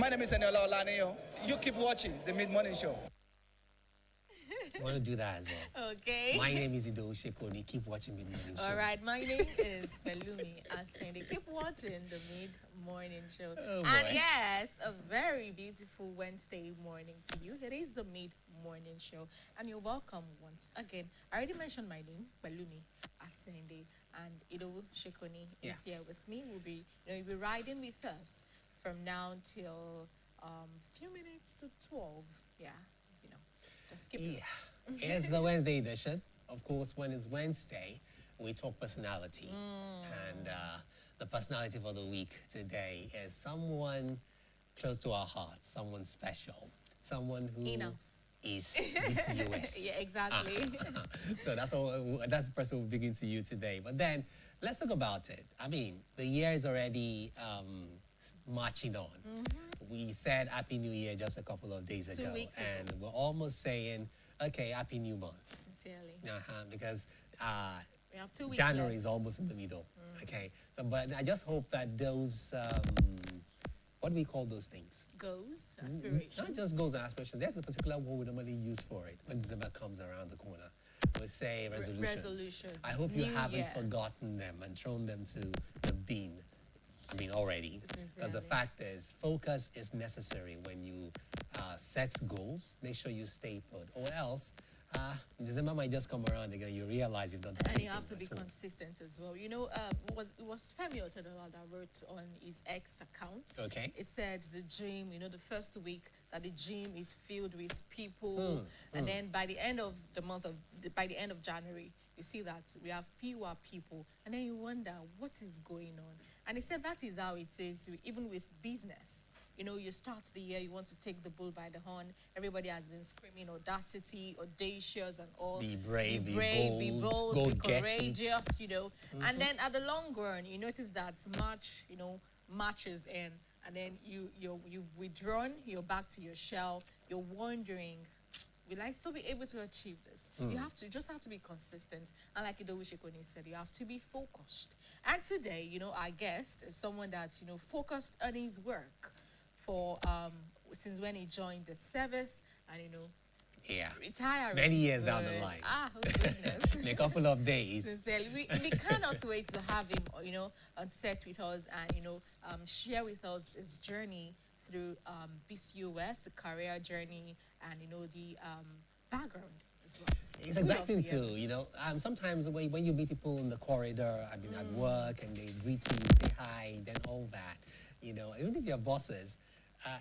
My name is Eniola Olanio. You keep watching the Mid-Morning Show. I want to do that as well. Okay. My name is Ido Shekoni. Keep watching Mid-Morning Show. All right, my name is Belumi Asende. Keep watching the Mid-Morning Show. Oh, and boy. yes, a very beautiful Wednesday morning to you. It is the Mid-Morning Show, and you're welcome once again. I already mentioned my name, Belumi Asende, and Ido Shekoni is here with me. You'll be riding with us from now till few minutes to 12. Yeah, just keep it. It's the Wednesday edition. Of course, when it's Wednesday, we talk personality. And the personality for the week today is someone close to our hearts, someone special, someone who is BCOS. Yeah, exactly. So that's the person we'll begin to you today. But then, let's talk about it. I mean, the year is already marching on. We said Happy New Year just a couple of days ago. 2 weeks ago. And we're almost saying, okay, Happy New Month. Sincerely. Because We have 2 weeks January left. is almost in the middle. Okay. So, but I just hope that those, what do we call those things? Goals, aspirations. Not just goals and aspirations. There's a particular word we normally use for it when December comes around the corner. We say resolutions. Resolutions. I hope you New haven't year. forgotten them and thrown them to the bin. I mean, already. Because the Sincerely. fact is, focus is necessary when you set goals. Make sure you stay put. Or else, December might just come around again. You realize you've done And anything you have to be at all. consistent as well. It was Femi Otedola that wrote on his X account. Okay. It said the gym, the first week that the gym is filled with people, and then by the end of January, you see that we have fewer people, and then you wonder what is going on. And he said that is how it is, even with business. You start the year, you want to take the bull by the horn. Everybody has been screaming audacity, audacious, and all. Be brave, be bold, go be get courageous, And then at the long run, you notice that March, marches in, and then you've withdrawn, you're back to your shell, you're wondering, will I still be able to achieve this? You just have to be consistent. And like Ido Shekoni said, you have to be focused. And today, our guest is someone that's, focused on his work for since when he joined the service and retiring. Many years down the line. Oh goodness. In a couple of days. Sincerely, we cannot wait to have him, on set with us and share with us his journey through BCOS, the career journey, and the background as well. It's exacting too, sometimes when you meet people in the corridor, at work, and they greet you, say hi, then all that, even if you're bosses,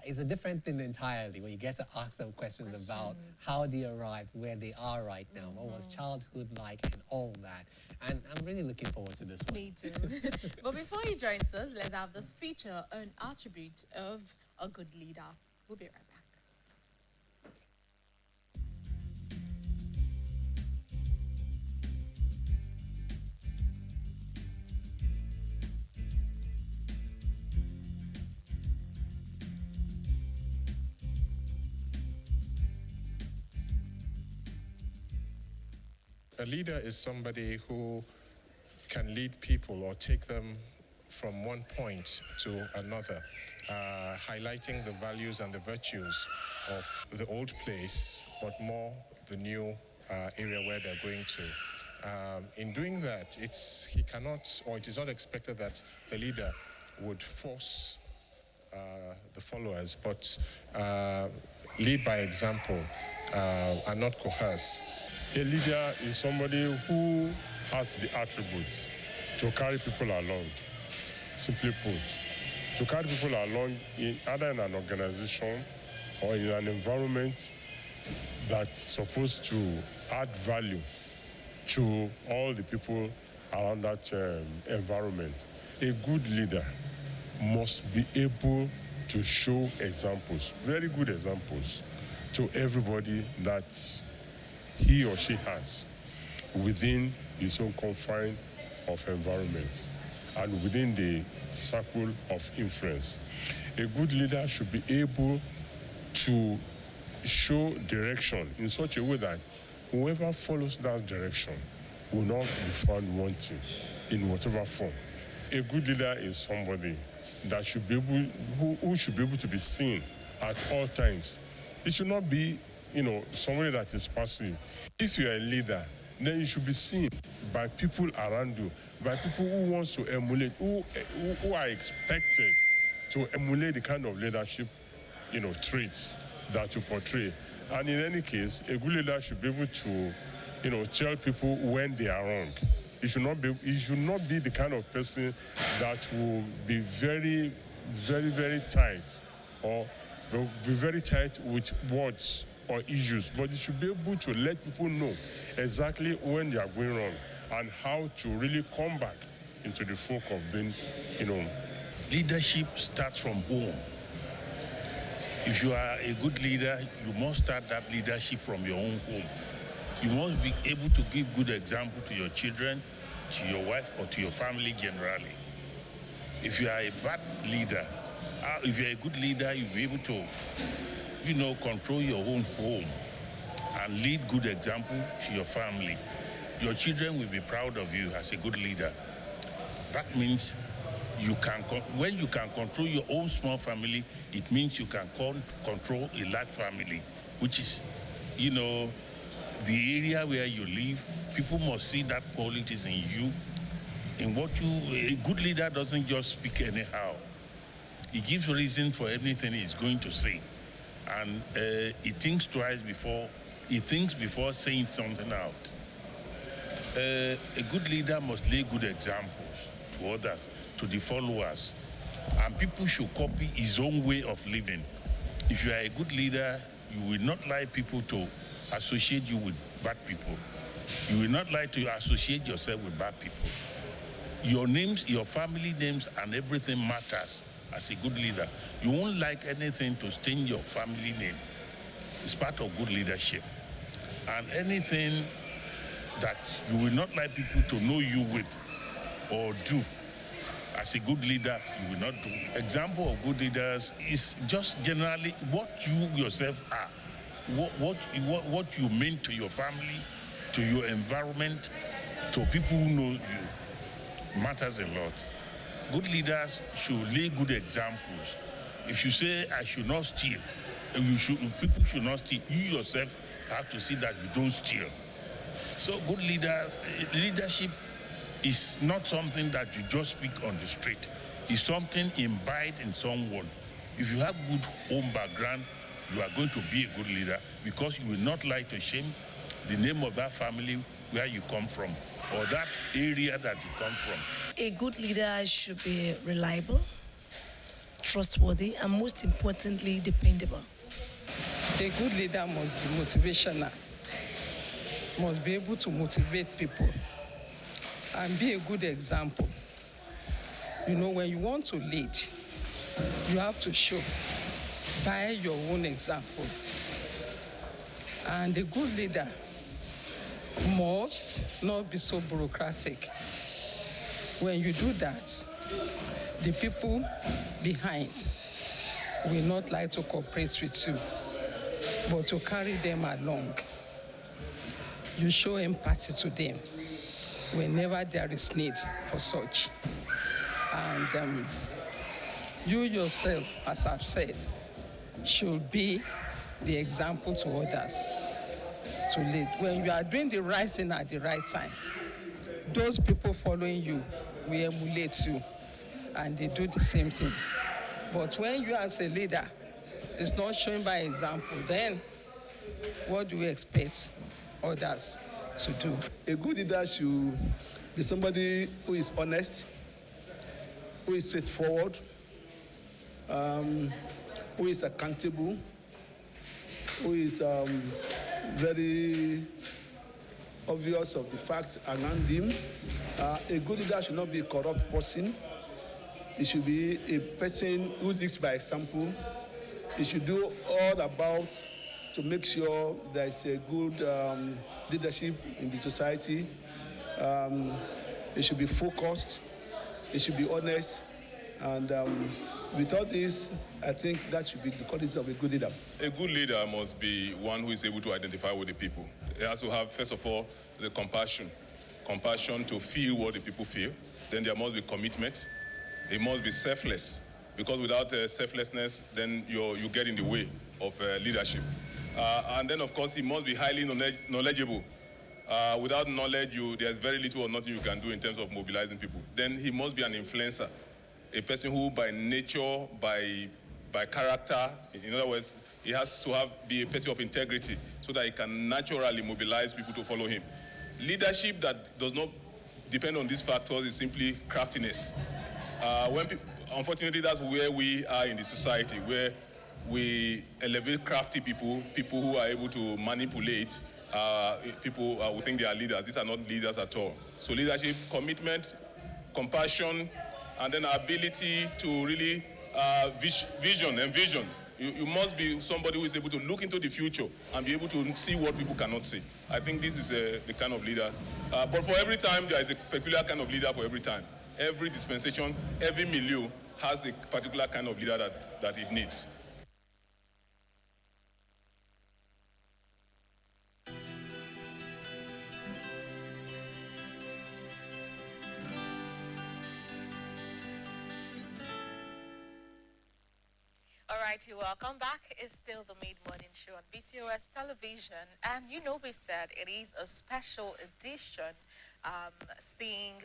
it's a different thing entirely when you get to ask them questions about how they arrived, where they are right now, what was childhood like, and all that. And I'm really looking forward to this one. Me too. But before he joins us, let's have this feature, an attribute of a good leader. We'll be right back. A leader is somebody who can lead people or take them from one point to another, highlighting the values and the virtues of the old place, but more the new area where they're going to. In doing that, it is not expected that the leader would force the followers, but lead by example and not coerce. A leader is somebody who has the attributes to carry people along, simply put. To carry people along either in an organization or in an environment that's supposed to add value to all the people around that environment. A good leader must be able to show examples, very good examples, to everybody that he or she has within his own confine of environment and within the circle of influence. A good leader should be able to show direction in such a way that whoever follows that direction will not be found wanting in whatever form. A good leader is somebody that should be able, who should be able to be seen at all times. It should not be, somebody that is passive. If you're a leader, then you should be seen by people around you, by people who wants to emulate, who are expected to emulate the kind of leadership, traits that you portray. And in any case, a good leader should be able to, tell people when they are wrong. He should not be the kind of person that will be very, very, very tight or will be very tight with words or issues, but he should be able to let people know exactly when they are going wrong and how to really come back into the folk of them, Leadership starts from home. If you are a good leader, you must start that leadership from your own home. You must be able to give good example to your children, to your wife, or to your family generally. If you are a bad leader, if you're a good leader, you'll be able to, control your own home and lead good example to your family. Your children will be proud of you as a good leader. That means when you can control your own small family, it means you can control a large family, which is, the area where you live. People must see that qualities in you. A good leader doesn't just speak anyhow. He gives reason for anything he's going to say. And he thinks before saying something out. A good leader must lay good examples to others, to the followers. And people should copy his own way of living. If you are a good leader, you will not like people to associate you with bad people. You will not like to associate yourself with bad people. Your names, your family names, and everything matters as a good leader. You won't like anything to stain your family name. It's part of good leadership. And anything that you will not like people to know you with or do, as a good leader, you will not do. Example of good leaders is just generally what you yourself are. What you mean to your family, to your environment, to people who know you, matters a lot. Good leaders should lay good examples. If you say, I should not steal, people should not steal, you yourself have to see that you don't steal. So good leadership is not something that you just speak on the street. It's something imbibed in someone. If you have good home background, you are going to be a good leader because you will not like to shame the name of that family where you come from or that area that you come from. A good leader should be reliable, trustworthy, and most importantly, dependable. A good leader must be motivational, must be able to motivate people and be a good example. When you want to lead, you have to show by your own example. And a good leader must not be so bureaucratic. When you do that, the people behind will not like to cooperate with you, but to carry them along. You show empathy to them whenever there is need for such. And you yourself, as I've said, should be the example to others to lead. When you are doing the right thing at the right time, those people following you will emulate you and they do the same thing. But when you as a leader is not showing by example, then what do we expect others to do? A good leader should be somebody who is honest, who is straightforward, who is accountable, who is very obvious of the facts around him. A good leader should not be a corrupt person. He should be a person who leads by example. He should do all about to make sure there is a good leadership in the society. He should be focused. He should be honest. And with all this, I think that should be the qualities of a good leader. A good leader must be one who is able to identify with the people. He has to have, first of all, the compassion to feel what the people feel. Then there must be commitment. He must be selfless. because without selflessness, then you get in the way of leadership. And then, of course, he must be highly knowledgeable. Without knowledge, there's very little or nothing you can do in terms of mobilizing people. Then he must be an influencer, a person who by nature, by character, in other words, he has to be a person of integrity so that he can naturally mobilize people to follow him. Leadership that does not depend on these factors is simply craftiness. Unfortunately, that's where we are in the society, where we elevate crafty people, people who are able to manipulate people we think they are leaders. These are not leaders at all. So leadership, commitment, compassion, and then ability to really envision. You must be somebody who is able to look into the future and be able to see what people cannot see. I think this is the kind of leader. But for every time, there is a peculiar kind of leader for every time. Every dispensation, every milieu has a particular kind of leader that it needs. All right, you welcome back. It's still the Mid-Morning Show on BCOS television. And we said it is a special edition, having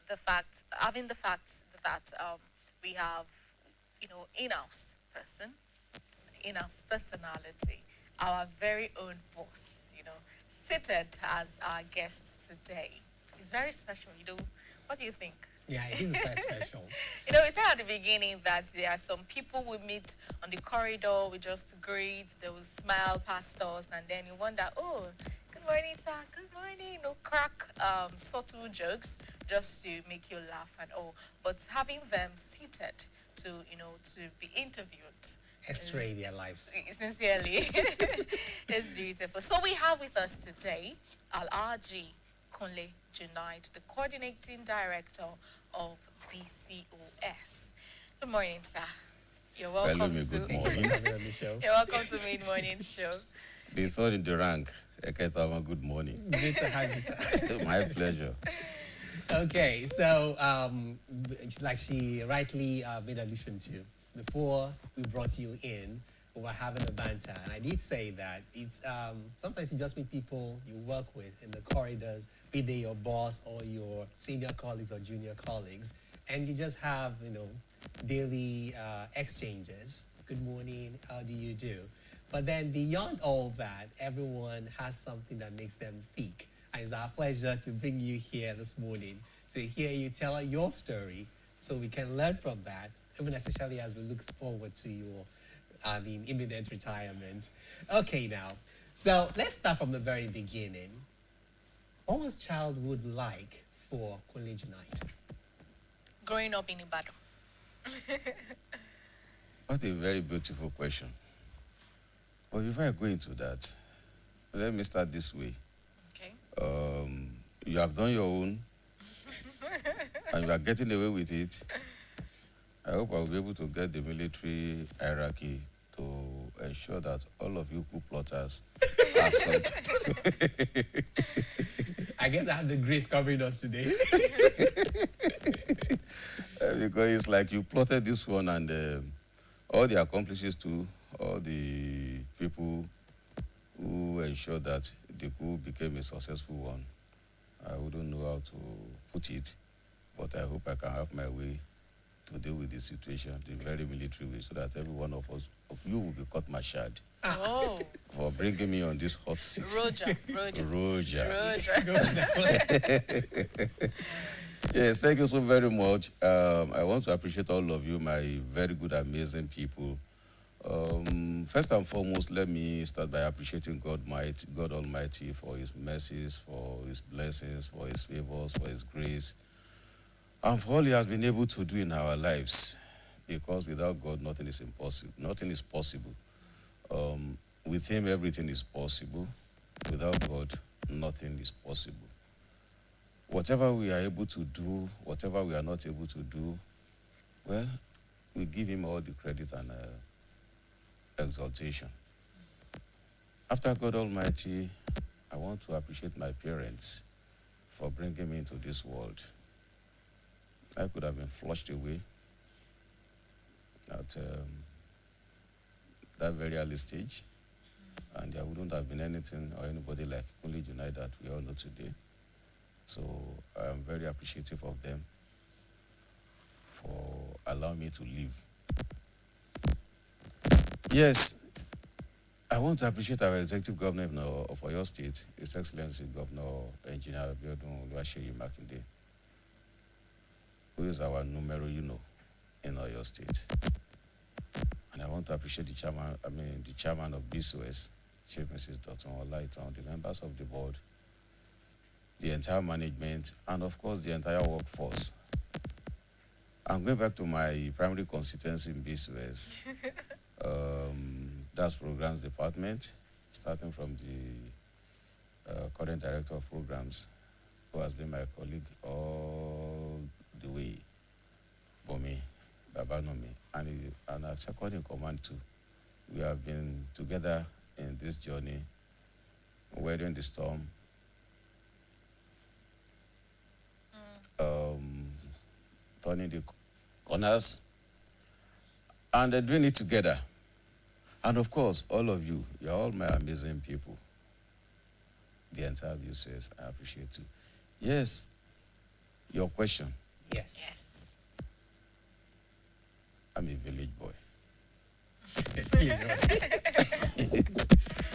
the fact that we have, in-house personality, our very own boss, seated as our guest today. It's very special, What do you think? Yeah, it is quite special. We said at the beginning that there are some people we meet on the corridor, we just greet, they will smile past us, and then you wonder, oh, good morning, sir, good morning, crack subtle jokes just to make you laugh and all. But having them seated to be interviewed. X-ray their lives. Sincerely, it's beautiful. So we have with us today Al-RG Kunle Junaid, the Coordinating Director of BCOS. Good morning, sir. You're welcome Good morning. You're welcome to Mid-Morning Show. The third in the rank, Eketama, good morning. Good to have you, sir. My pleasure. Okay, so like she rightly made allusion to, before we brought you in, we were having a banter, and I did say that it's sometimes you just meet people you work with in the corridors, be they your boss or your senior colleagues or junior colleagues, and you just have daily exchanges. Good morning, how do you do? But then beyond all that, everyone has something that makes them peak, and it's our pleasure to bring you here this morning to hear you tell your story, so we can learn from that, even especially as we look forward to your imminent retirement. Okay, now, so let's start from the very beginning. What was childhood like for Kunle Junaid? Growing up in Ibadan. What a very beautiful question. But before I go into that, let me start this way. Okay. You have done your own, and you are getting away with it. I hope I'll be able to get the military hierarchy to ensure that all of you coup plotters are sorted. I guess I have the grace covering us today. Because it's like you plotted this one, and all the accomplices too, all the people who ensured that the coup became a successful one. I wouldn't know how to put it, but I hope I can have my way to deal with the situation the very military way, so that every one of you will be court-martialed for bringing me on this hot seat. Roger. Yes, thank you so very much. I want to appreciate all of you, my very good, amazing people. First and foremost, let me start by appreciating God Almighty for His mercies, for His blessings, for His favors, for His grace, and for all He has been able to do in our lives. Because without God, nothing is impossible. Nothing is possible. With Him, everything is possible. Without God, nothing is possible. Whatever we are able to do, whatever we are not able to do, well, we give Him all the credit and exaltation. After God Almighty, I want to appreciate my parents for bringing me into this world. I could have been flushed away. at that very early stage. And there wouldn't have been anything or anybody like Kunle Junai that we all know today. So I'm very appreciative of them for allowing me to live. Yes, I want to appreciate our executive governor of Oyo State, His Excellency Governor Engineer Abiodun Oluwaseyi Makinde, who is our numero uno in Oyo State. And I want to appreciate the chairman of BCOS, Chief Mrs. Dotun Olaiton, the members of the board, the entire management, and of course the entire workforce. I'm going back to my primary constituency in BCOS. That's programs department, starting from the current director of programs, who has been my colleague all the way, Bomi, Babanomi, and our second in command too. We have been together in this journey, weathering the storm, turning the corners, and doing it together. And of course, all of you, you're all my amazing people. The entire BCOS, I appreciate you. Yes, your question. Yes. I'm a village boy.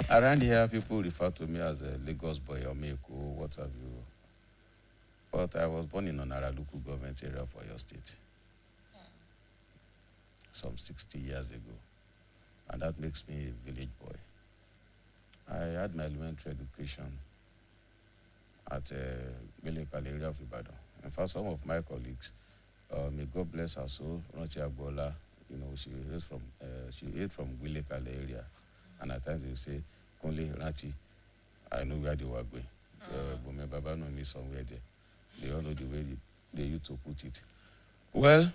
Around here, people refer to me as a Lagos boy or Meko, what have you. But I was born in Onara local government area of Oyo State some 60 years ago. And that makes me a village boy. I had my elementary education at Melekale area of Ibadan. In fact, some of my colleagues, may God bless her soul, Ronchi Agbola, she hails from Gwilekale area. And at times they say, Kunle, Ranchi, I know where they were going. Bome Baba know me somewhere there. They all know the way they used to put it. Well,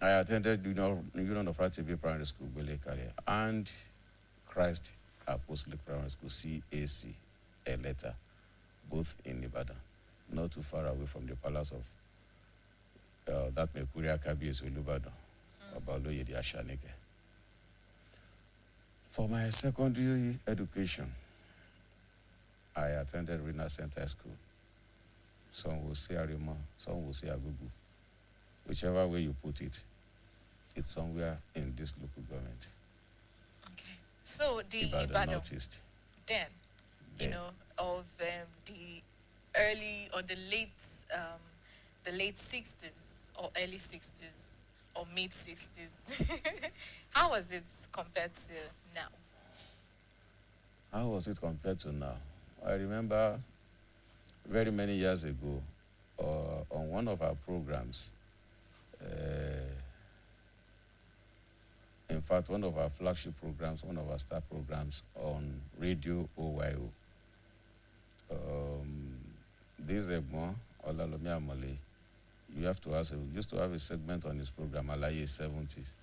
I attended Union of Ratibi Primary School, Gwilekale, and Christ Apostolic Primary School, CAC, Eleta, both in Ibadan, not too far away from the palace of that Mekuria Kabiyesi Olubadan, Obaloye di Ashanike. For my secondary education, I attended Rina Center School. Some will say Arima, some will say Agugu. Whichever way you put it, it's somewhere in this local government. Okay. So the Ibadan Northeast. Then, of the early or the late 60s or early 60s or mid 60s, how was it compared to now? How was it compared to now? I remember very many years ago, on one of our programs, in fact, one of our flagship programs, one of our star programs on Radio OYO. This Egbon, Olalomi Amole, you have to ask, we used to have a segment on this program, Alaye 70s.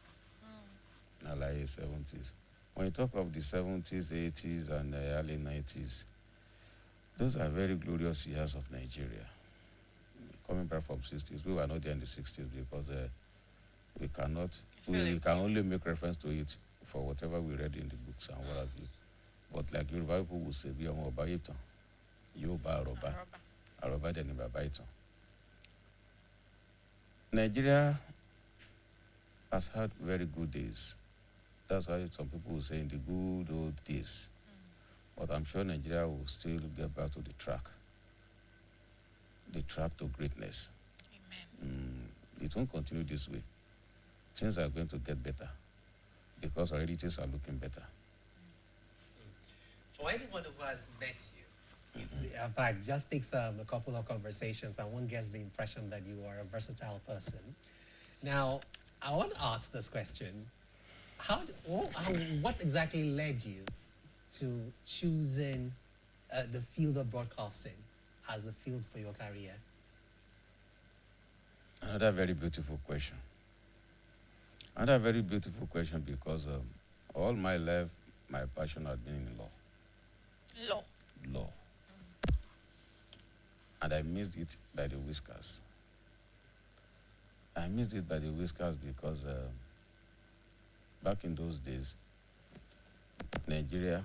Alaye 70s. When you talk of the 70s, 80s, and early 90s, those are very glorious years of Nigeria. Coming back from 60s, we were not there in the 60s because we can only make reference to it for whatever we read in the books and what have you. But like Yoruba people would say, Yoruba Aroba. Aroba deni baba itan. Nigeria has had very good days. That's why some people will say in the good old days. But I'm sure Nigeria will still get back to the track to greatness. Amen. It won't continue this way. Things are going to get better because already things are looking better. For anyone who has met you, it's, in fact, just takes a couple of conversations and one gets the impression that you are a versatile person. Now, I want to ask this question. What exactly led you to choosing the field of broadcasting as the field for your career? Another very beautiful question. Another very beautiful question because all my life, my passion had been in law. Law. And I missed it by the whiskers. I missed it by the whiskers because back in those days, Nigeria,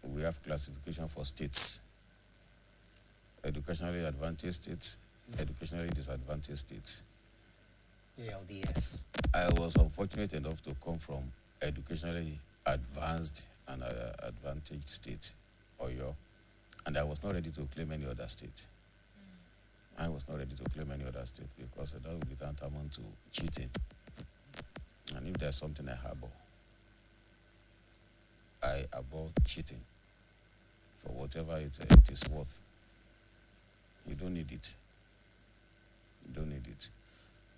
we have classification for states. Educationally advantaged states, educationally disadvantaged states. ALDS. I was unfortunate enough to come from educationally advanced and advantaged state, Oyo, and I was not ready to claim any other state. I was not ready to claim any other state because that would be tantamount to cheating. And if there's something I abhor cheating for whatever it is worth. You don't need it. You don't need it.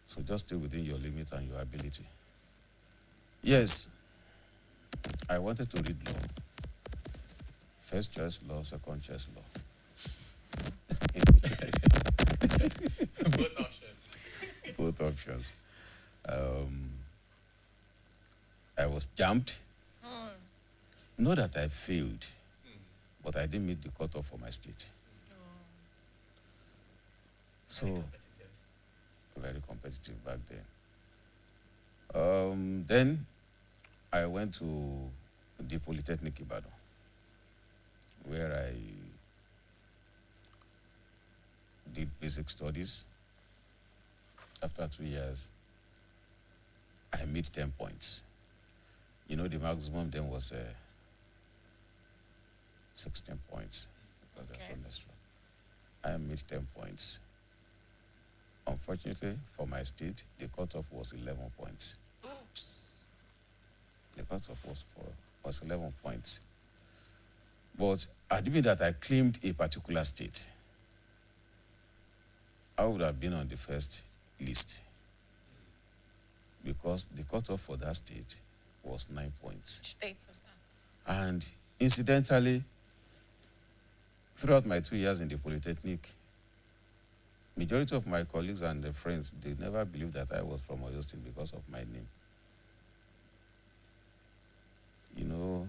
So just stay within your limit and your ability. Yes, I wanted to read law. First choice law, second choice law. Both options. Both options. I was jammed. Not that I failed, but I didn't meet the cutoff for my state. So, very competitive back then. Then I went to the Polytechnic Ibadan, where I did basic studies. After 2 years, I made 10 points. You know, the maximum then was 16 points. Okay. I made 10 points. Unfortunately, for my state, the cutoff was 11 points. Oops. The cutoff was 11 points. But admitting that I claimed a particular state, I would have been on the first list because the cutoff for that state was 9 points. Which state was that? And incidentally, throughout my 2 years in the Polytechnic, majority of my colleagues and friends, they never believed that I was from Oyo State because of my name. You know,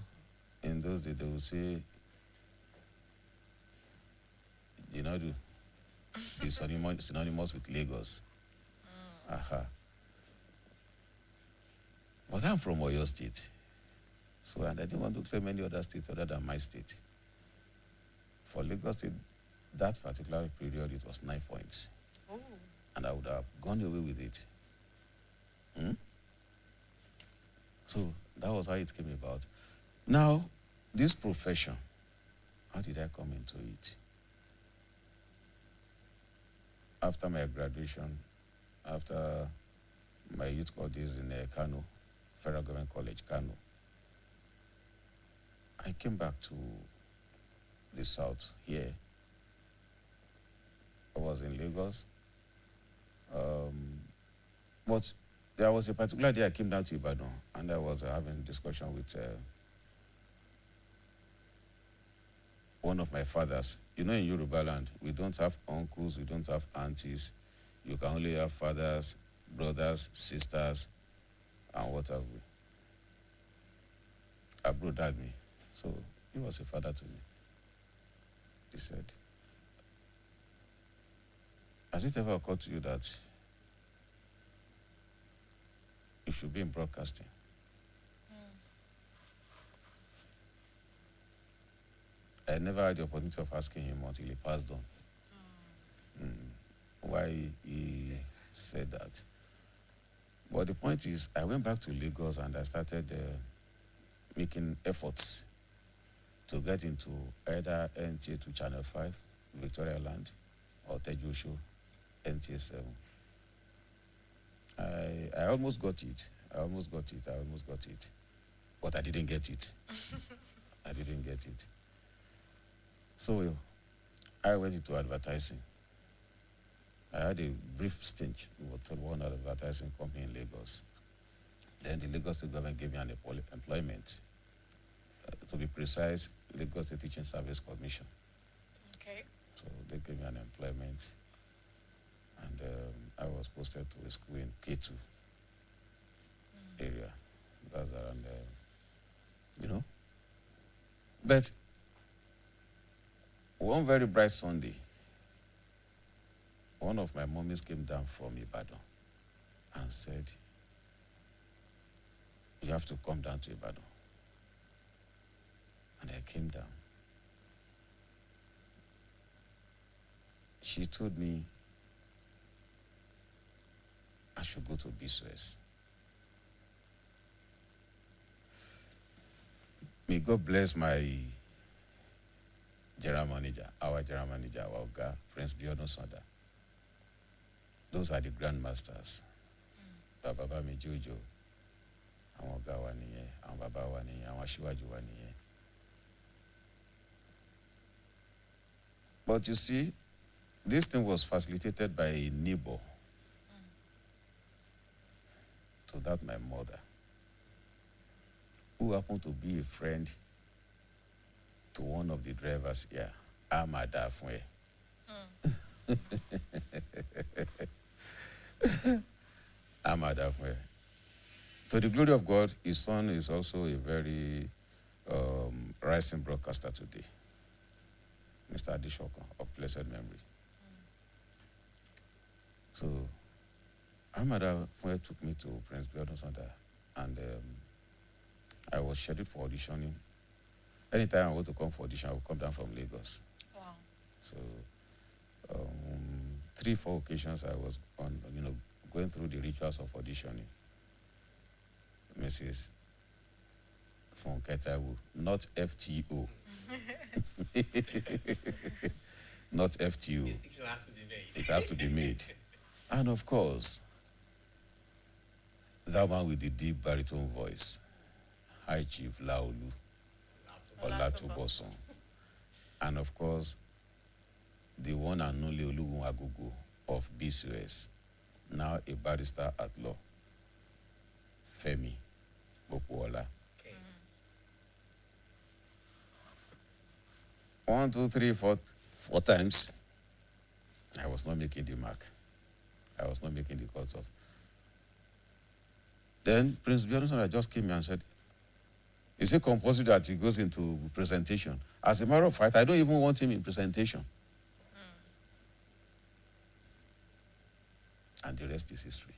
in those days, they would say, Jinadu is synonymous with Lagos. But I'm from Oyo State. So, and I didn't want to claim any other state other than my state. For Lagos State, that particular period, it was 9 points. Oh. And I would have gone away with it. So that was how it came about. Now, this profession, how did I come into it? After my graduation, after my youth corps days in Kano, Federal Government College, Kano, I came back to the south here. I was in Lagos. But there was a particular day I came down to Ibadan and I was having a discussion with one of my fathers. You know, in Yoruba land, we don't have uncles, we don't have aunties. You can only have fathers, brothers, sisters, and what have we. Abro died me. So he was a father to me. He said, has it ever occurred to you that you should be in broadcasting? I never had the opportunity of asking him until he passed on. Why he said that. But the point is, I went back to Lagos and I started making efforts to get into either NTA to Channel 5, Victoria Land, or Tejusho, NTA 7. I almost got it. But I didn't get it. So I went into advertising. I had a brief stint with one advertising company in Lagos. Then the Lagos State government gave me an employment. To be precise, Lagos State Teaching Service Commission. Okay. So they gave me an employment. And I was posted to a school in K2 area. That's around there, But one very bright Sunday, one of my mummies came down from Ibadan and said, you have to come down to Ibadan. And I came down. She told me I should go to BCOS. May God bless my general manager, our Oga, Prince Biodun Sonda. Those are the grandmasters. Baba mi Jojo, àwọn ọ̀gá wa nìyẹn, àwọn bàbá wa nìyẹn, àwọn aṣíwájú wa nìyẹn. But you see, this thing was facilitated by a neighbor to that my mother, who happened to be a friend to one of the drivers here, Ahmad Afwe. Ahmad Afwe. To the glory of God, his son is also a very rising broadcaster today, Mr. Adishoko of blessed memory. So, Ahmad Afwe took me to Prince Biodun Sonda, and I was scheduled for auditioning. Anytime I want to come for audition, I would come down from Lagos. Wow. So, 3-4 occasions I was on, going through the rituals of auditioning. Mrs. Funketawu, not FTO. Not FTO. Distinction has to be made. It has to be made. And of course, that one with the deep baritone voice, High Chief Laolu Olatubosun. And of course, the one and only Olugun Agogo of BCOS, now a barrister at law, Femi Bokuola. Okay. 1, 2, 3, 4 times, I was not making the mark. I was not making the cut off. Then Prince Biodun just came here and said, is it compulsory that he goes into presentation? As a matter of fact, I don't even want him in presentation. And the rest is history.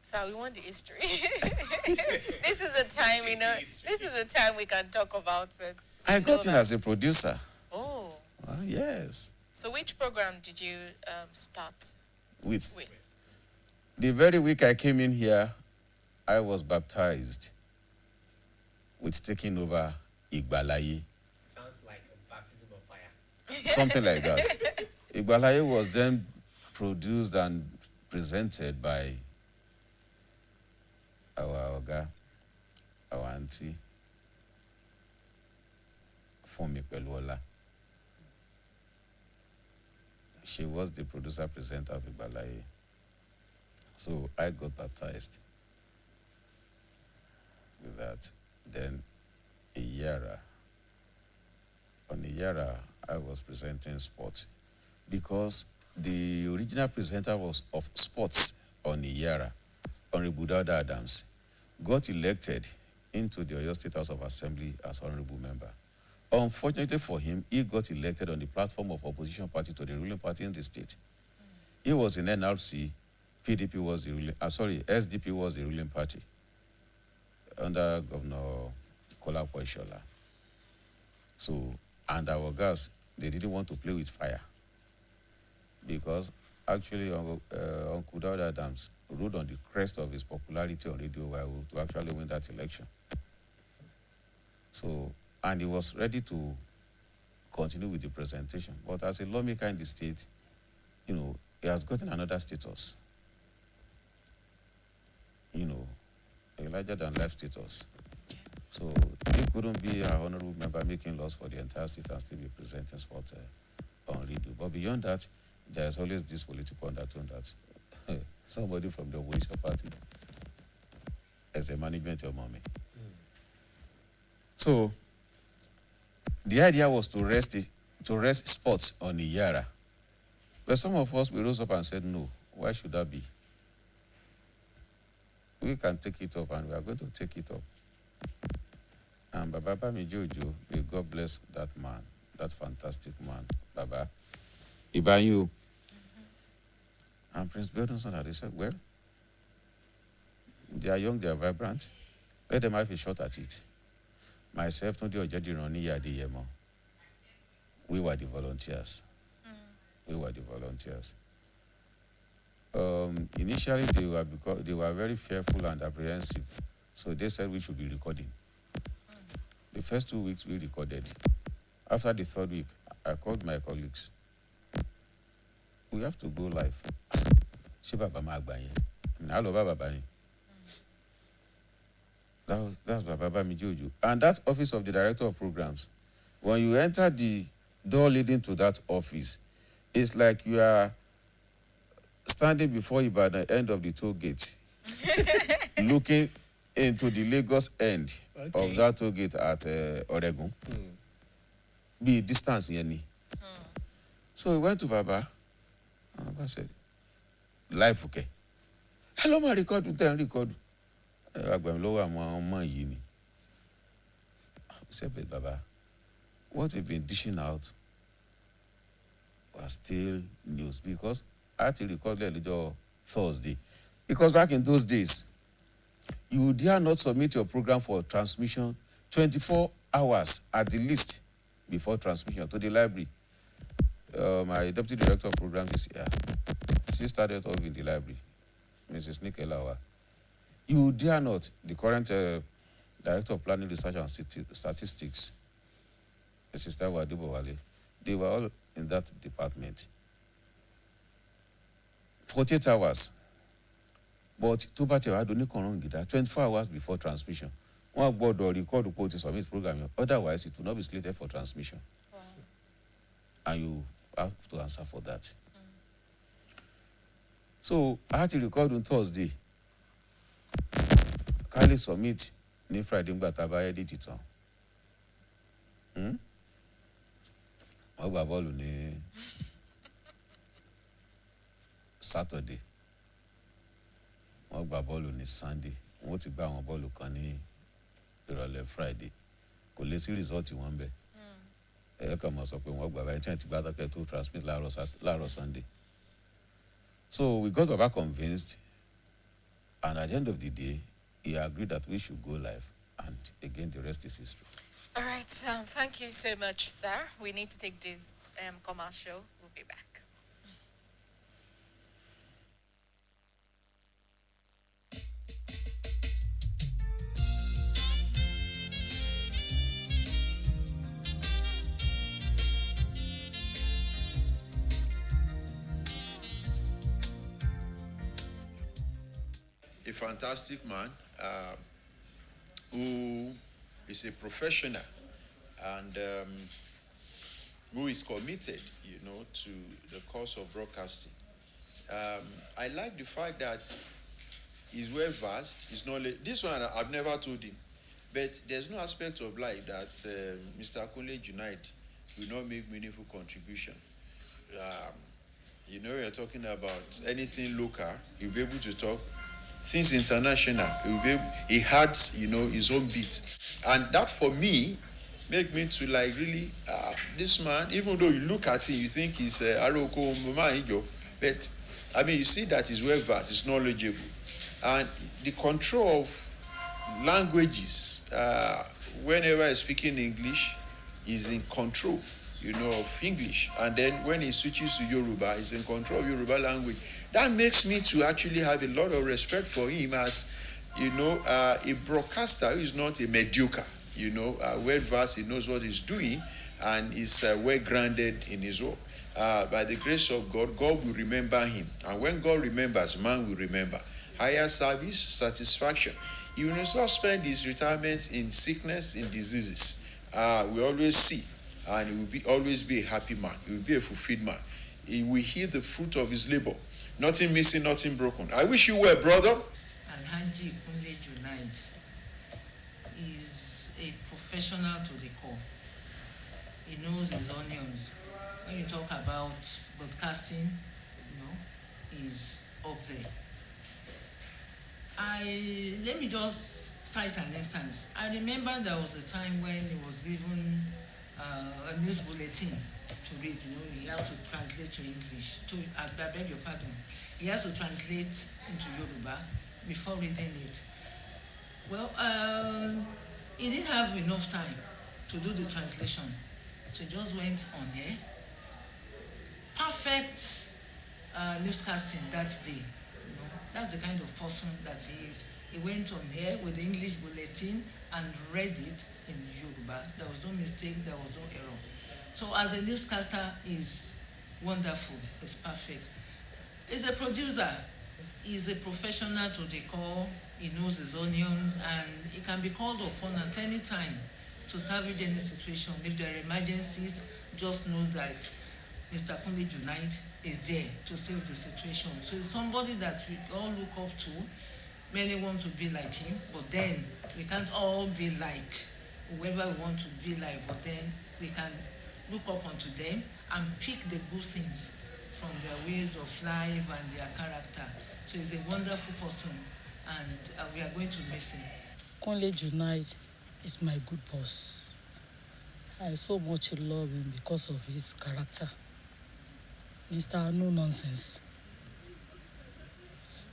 So we want the history. This is a time, this is a time we can talk about it. I got in as a producer. Oh. Yes. So which program did you start with? The very week I came in here, I was baptized with taking over Igbalaye. Sounds like a baptism of fire. Something like that. Igbalaye was then produced and presented by our Oga, our auntie, Funmi Peluola. She was the producer presenter of Igbalaye. So I got baptized with that. Then on Iyara, I was presenting sports because the original presenter was of sports on Iyara, Honorable Dada Adams, got elected into the Oyo State House of Assembly as honorable member. Unfortunately for him, he got elected on the platform of opposition party to the ruling party in the state. He was in NRC, SDP was the ruling, SDP was the ruling party under Governor Kolapo Ishola. So, and our guys, they didn't want to play with fire because actually Uncle Dada Adams rode on the crest of his popularity on Radio Wahoo to actually win that election. So, and he was ready to continue with the presentation. But as a lawmaker in the state, he has gotten another status. A larger than life status. So he couldn't be an honorable member making laws for the entire state and still be presenting sport on radio. But beyond that, there's always this political undertone that somebody from the opposition party as a management of mommy. So the idea was to rest sports on Iyara. But some of us, we rose up and said, no, why should that be? We can take it up, and we are going to take it up. And Baba mi Jojo, may God bless that man, that fantastic man, Baba. And Prince Biodun Sonda, they said, well, They are young, they are vibrant. Let them have a shot at it. Myself, Tunde Ojedirani Adeyemo, we were the volunteers. We were the volunteers. Initially, they were very fearful and apprehensive, so they said we should be recording. The first 2 weeks we recorded. After the third week, I called my colleagues. We have to go live. Hello, Baba. That's Baba Mijoju. And that office of the director of programs, when you enter the door leading to that office, it's like you are standing before you by the end of the toll gate, looking into the Lagos end of that toll gate at Oregon. Be distance, Yenny. So we went to Baba. Baba said, live, okay. Hello, my record, record. We said, but Baba, what we've been dishing out was still news, because I had to record the Thursday. Because back in those days, you dare not submit your program for transmission 24 hours at the least before transmission to the library. My deputy director of programs is here. She started off in the library, Mrs. Nikelawa. You dare not, the current director of planning, research and statistics, Sister Wadubowale, they were all in that department. 48 hours. But to battle, I don't know 24 hours before transmission. One board or record report to submit program. Otherwise, it will not be slated for transmission. Wow. And you have to answer for that. So I had to record on Thursday. Kali submit ni Friday ngba ba edit it on. Wọ́n gba bọ́ọ̀lù ní Saturday. Wọ́n gba bọ́ọ̀lù ní Sunday. Wọ́n ti gba àwọn bọ́ọ̀lù kan ní ìrọ̀lẹ́ Friday. Kò lè sí result wọn bẹ́ẹ̀. Kàn mọ̀ sọ pé wọ́n gba báyìí tí wọ́n ti gbá tọ́kẹ́ tó transmit láàárọ̀ Sunday. So we got Baba convinced, and at the end of the day, he agreed that we should go live, and again the rest is history. All right, thank you so much, sir. We need to take this commercial. We'll be back. A fantastic man who is a professional and who is committed, to the cause of broadcasting. I like the fact that he's well versed. He's not. This one I've never told him, but there's no aspect of life that Mr. Akunle Junaid will not make meaningful contribution. You're talking about anything local, you'll be able to talk. Things international, he had, his own beat. And that for me, make me to really, this man, even though you look at him, you think he's Aroko Mumaijo, but you see that he's well versed, he's knowledgeable. And the control of languages, whenever he's speaking English, he's in control, of English. And then when he switches to Yoruba, he's in control of Yoruba language. That makes me to actually have a lot of respect for him as, a broadcaster who is not a mediocre, well versed, he knows what he's doing, and is well grounded in his work. By the grace of God, God will remember him. And when God remembers, man will remember. Higher service, satisfaction. He will not spend his retirement in sickness, in diseases. We always see, and he will always be a happy man. He will be a fulfilled man. He will hear the fruit of his labor. Nothing missing, nothing broken. I wish you well, brother. Alhaji Akunle Junaid is a professional to the core. He knows his onions. When you talk about broadcasting, he's up there. Let me just cite an instance. I remember there was a time when he was given a news bulletin to read. He had to translate to English. I beg your pardon. He has to translate into Yoruba. before reading it. Well, he didn't have enough time to do the translation, so he just went on air. Perfect newscasting that day. That's the kind of person that he is. He went on air with the English bulletin and read it in Yoruba. There was no mistake, there was no error. So as a newscaster, he's wonderful, he's perfect. He's a producer, he's a professional to the core, he knows his onions, and he can be called upon at any time to salvage any situation. If there are emergencies, just know that Mr. Kunle Junaid is there to save the situation. So he's somebody that we all look up to. Many want to be like him, but then we can't all be like whoever we want to be like, but then we can look up onto them and pick the good things from their ways of life and their character. So he's a wonderful person, and we are going to miss him. Kunle Junaid is my good boss. I so much love him because of his character. Mr. No Nonsense.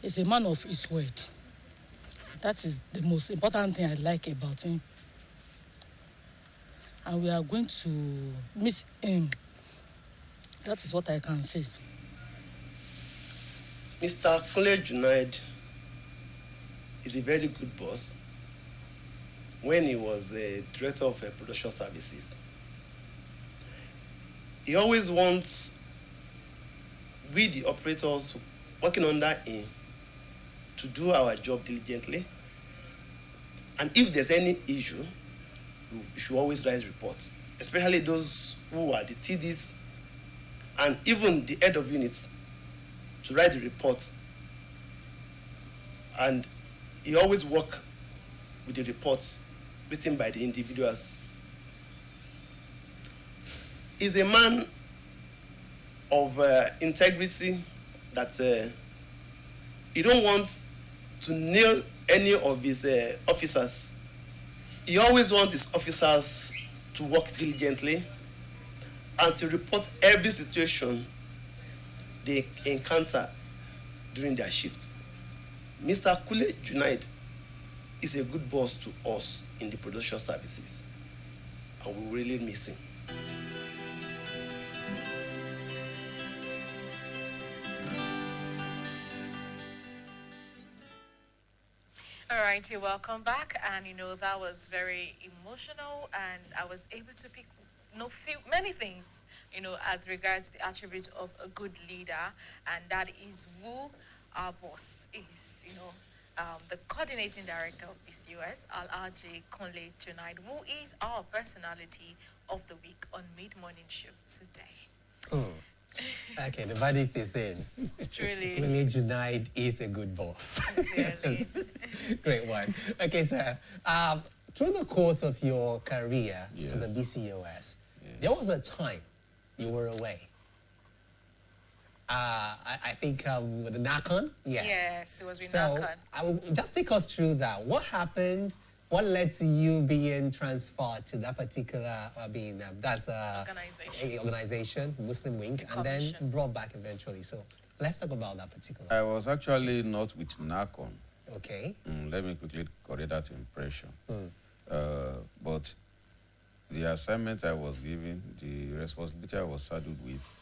He's a man of his word. That is the most important thing I like about him. And we are going to miss him. That is what I can say. Mr. Kunle Junaid is a very good boss. When he was a director of production services, he always wants we, the operators working under him, to do our job diligently. And if there's any issue, we should always raise reports, especially those who are the TDs and even the head of units, to write the report. And he always work with the reports written by the individuals. He's a man of integrity that he don't want to nail any of his officers. He always wants his officers to work diligently and to report every situation they encounter during their shift. Mr. Kunle Junaid is a good boss to us in the production services, and we really miss him. All right, you're welcome back. And that was very emotional, and I was able to pick many things, as regards the attribute of a good leader, and that is who our boss is, the coordinating director of BCOS, Alhaji Kunle Junaid, who is our personality of the week on Mid-Morning Show today. Okay, the verdict is in. Truly. Kunle Junaid is a good boss. Great one. Okay, sir. Through the course of your career in the BCOS, there was a time you were away. I think with the NACON? Yes, it was with NACON. I will just take us through that. What happened? What led to you being transferred to that particular, organization, Muslim Wing, and then brought back eventually? So let's talk about that particular. I was actually not with NACON. Okay. Let me quickly correct that impression. But the assignment I was given, the responsibility I was saddled with,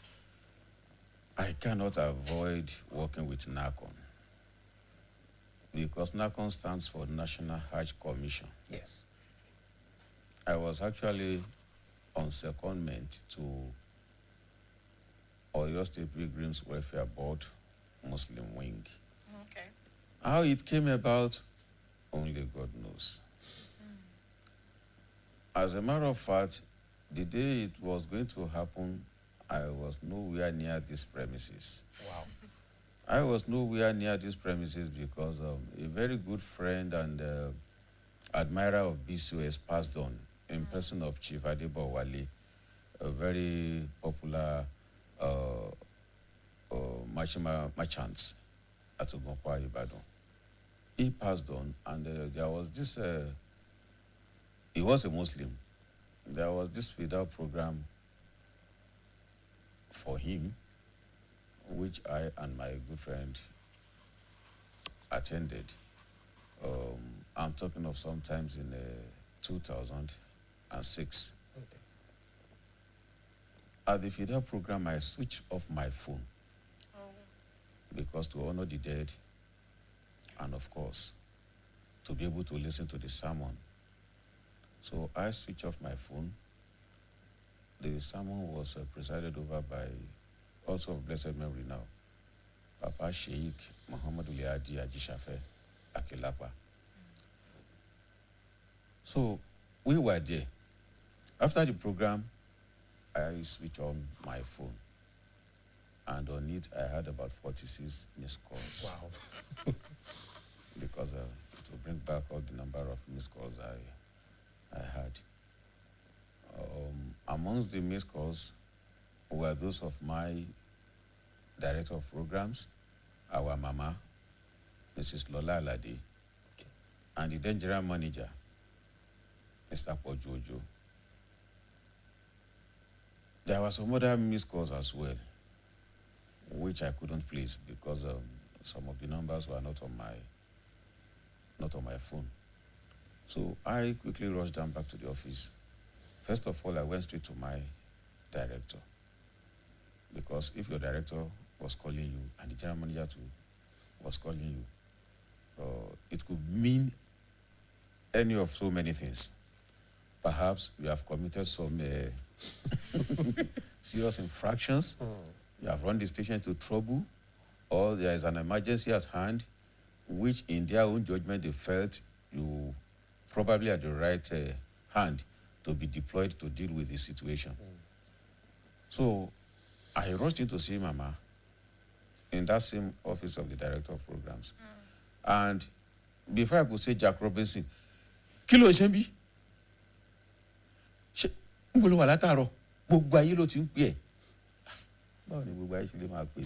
I cannot avoid working with NACON, because NACON stands for National Hajj Commission. Yes. I was actually on secondment to Oyo State Pilgrims Welfare Board, Muslim Wing. Okay. How it came about, only God knows. As a matter of fact, the day it was going to happen, I was nowhere near these premises. Wow. I was nowhere near these premises because a very good friend and admirer of BCOS passed on in person of Chief Adebo Wale, a very popular merchant at Ogunpa, Ibadan. He passed on, and there was this, he was a Muslim. There was this feeder program for him, which I and my good friend attended. I'm talking of sometimes in 2006. Okay. At the FIDA program, I switched off my phone Oh. because to honor the dead and, of course, to be able to listen to the sermon. So I switched off my phone. The sermon was presided over by, also of blessed memory now, Papa Sheikh Muhammad Uliadi Ajishafe Akilapa. So we were there. After the program, I switched on my phone. And on it, I had about 46 missed calls. Wow. Because to bring back all the number of missed calls I had. Amongst the missed calls were those of my director of programs, our mama, Mrs. Lola Alade, and the then general manager, Mr. Pojojo. There were some other missed calls as well, which I couldn't place because some of the numbers were not on my phone. So I quickly rushed down back to the office. First of all, I went straight to my director, because if your director was calling you and the general manager too was calling you, it could mean any of so many things. Perhaps you have committed some serious infractions, you have run the station into trouble, or there is an emergency at hand, which in their own judgment they felt you probably at the right hand to be deployed to deal with the situation. So I rushed in to see Mama in that same office of the director of programs. And before I could say Jack Robinson, Kilo Shembi, Mbolo wà látàárọ̀, gbogbo ayé ló ti ń pè ẹ́. Báwo ni gbogbo ayé ṣe lè máa pè mí?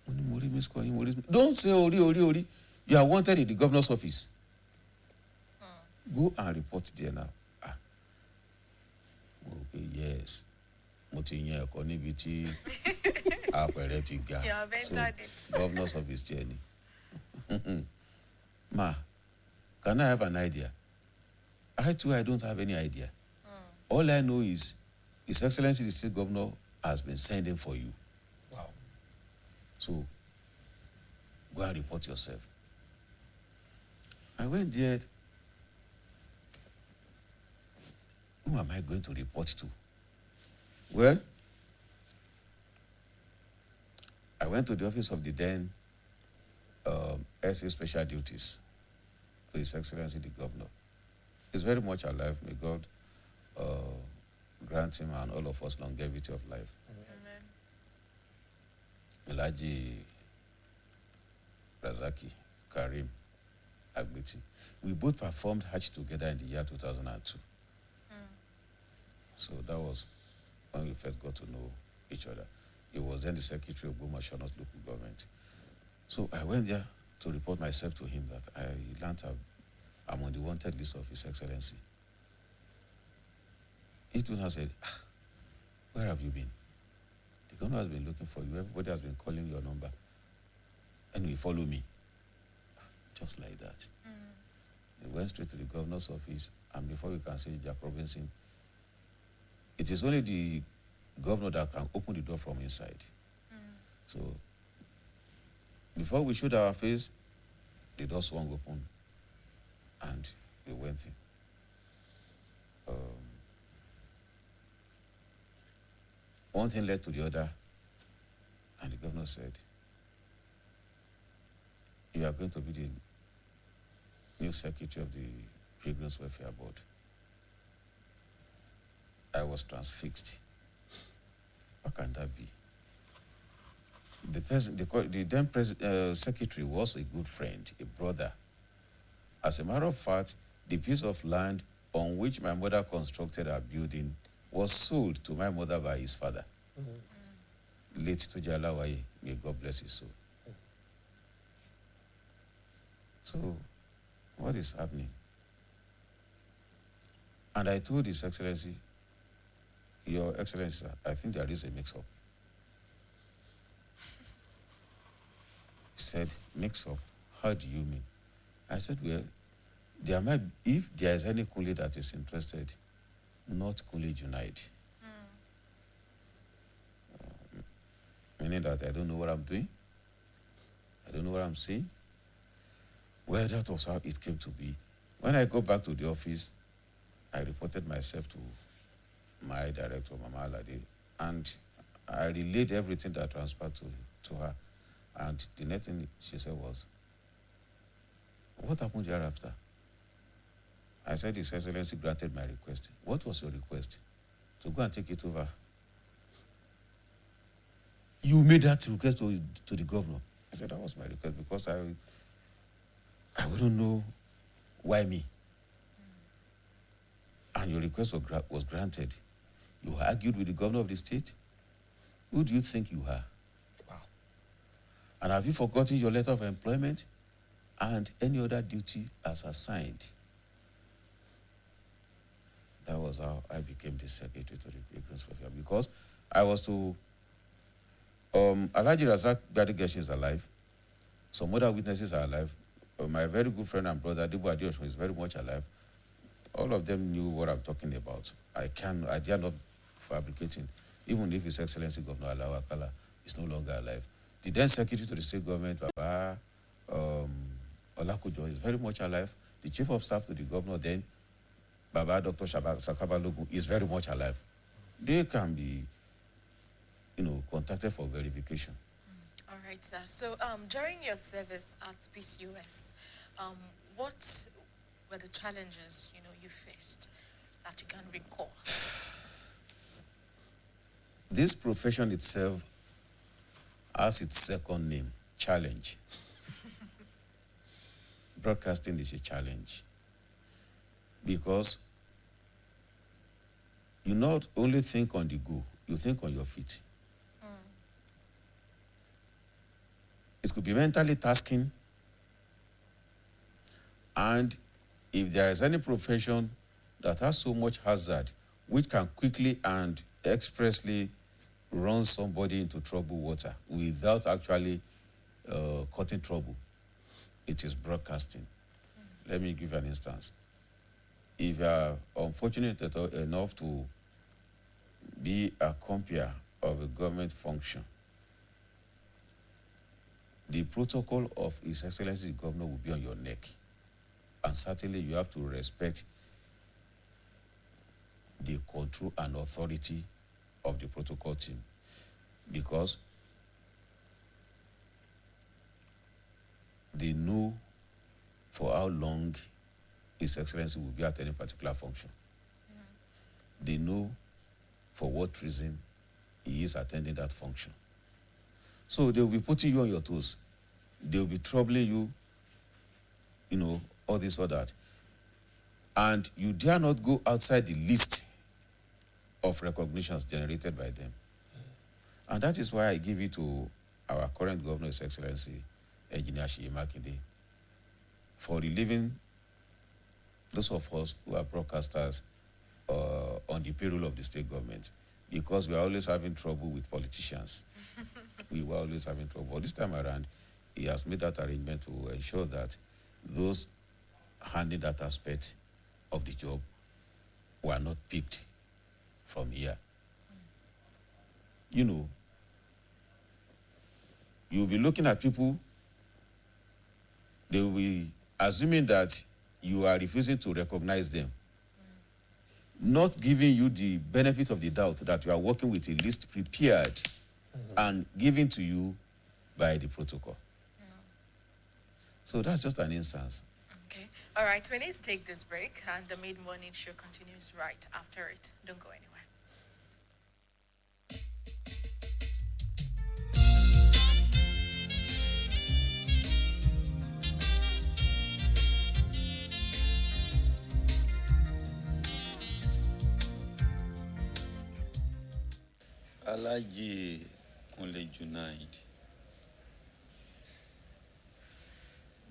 Mo ní mo rí miss call yín, mo rí. Don't say ori. You are wanted in the governor's office. Go and report there now. Okay, yes. Mo ti yan ẹ̀kọ́ níbi tí àpẹẹrẹ ti ga. You have entered it. Governor's office journey. Ma, can I have an idea? I don't have any idea. All I know is His Excellency the State Governor has been sending for you. Wow. So go and report yourself. I went there. Who am I going to report to? Well, I went to the office of the then SA Special Duties to His Excellency the Governor. He's very much alive. May God grant him and all of us longevity of life. Elaji Razaki Karim Agbeti. We both performed Hajj together in the year 2002. So that was when we first got to know each other. He was then the secretary of Bomasha North Local Government. So I went there to report myself to him that I learned I'm on the wanted list of His Excellency. He too now said, where have you been? The governor has been looking for you. Everybody has been calling your number. Anyway, follow me. Just like that. He went straight to the governor's office, and before we can say Jack Robinson, it is only the governor that can open the door from inside. So before we showed our face, the door swung open and we went in. One thing led to the other, and the governor said, you are going to be the new secretary of the Pilgrims Welfare Board. I was transfixed. How can that be? The then secretary was a good friend, a brother. As a matter of fact, the piece of land on which my mother constructed her building was sold to my mother by his father. Late Tujalawaye, may God bless his soul. So, what is happening? And I told His Excellency, Your Excellency, I think there is a mix-up. He said, mix-up? How do you mean? I said, well, there might, if there is any Kunle that is interested, not Kunle Junaid. Meaning that I don't know what I'm doing. I don't know what I'm saying. Well, that was how it came to be. When I go back to the office, I reported myself to my director, Mama Alade, and I relayed everything that transpired to her. And the next thing she said was, what happened thereafter? I said, His Excellency granted my request. What was your request? To go and take it over. You made that request to the governor. I said, that was my request because I wouldn't know why me. And your request was granted. You argued with the governor of the state. Who do you think you are? Wow. And have you forgotten your letter of employment and any other duty as assigned? That was how I became the secretary to the Pilgrims Welfare, because I was to Alhaji Razak Gadigeshin is alive. Some other witnesses are alive. My very good friend and brother Dibu Adeosun is very much alive. All of them knew what I'm talking about. I dare not fabricating, even if His Excellency Governor Alawa Akala is no longer alive. The then Secretary to the State Government, Baba Olakojo, is very much alive. The Chief of Staff to the Governor then, Baba Dr. Sakaba Logun, is very much alive. They can be, contacted for verification. All right, sir. So during your service at BCOS, what were the challenges you faced that you can recall? This profession itself has its second name, challenge. Broadcasting is a challenge because you not only think on the go, you think on your feet. It could be mentally tasking, and if there is any profession that has so much hazard, which can quickly and expressly run somebody into troubled water without actually causing trouble, it is broadcasting. Let me give you an instance. If you are unfortunate enough to be a compeer of a government function, the protocol of His Excellency the Governor will be on your neck. And certainly you have to respect the control and authority of the protocol team, because they know for how long His Excellency will be at any particular function. They know for what reason he is attending that function. So they will be putting you on your toes. They will be troubling you, all this or that. And you dare not go outside the list of recognitions generated by them. And that is why I give it to our current governor, His Excellency, Engineer Seyi Makinde, for relieving those of us who are broadcasters on the payroll of the state government, because we are always having trouble with politicians. We were always having trouble. But this time around, he has made that arrangement to ensure that those handling that aspect of the job were not picked from here. You'll be looking at people, they will be assuming that you are refusing to recognize them, not giving you the benefit of the doubt that you are working with a list prepared and given to you by the protocol. So that's just an instance. Okay. All right, we need to take this break, and the mid-morning show continues right after it. Don't go anywhere. Alhaji Kunle Junaid.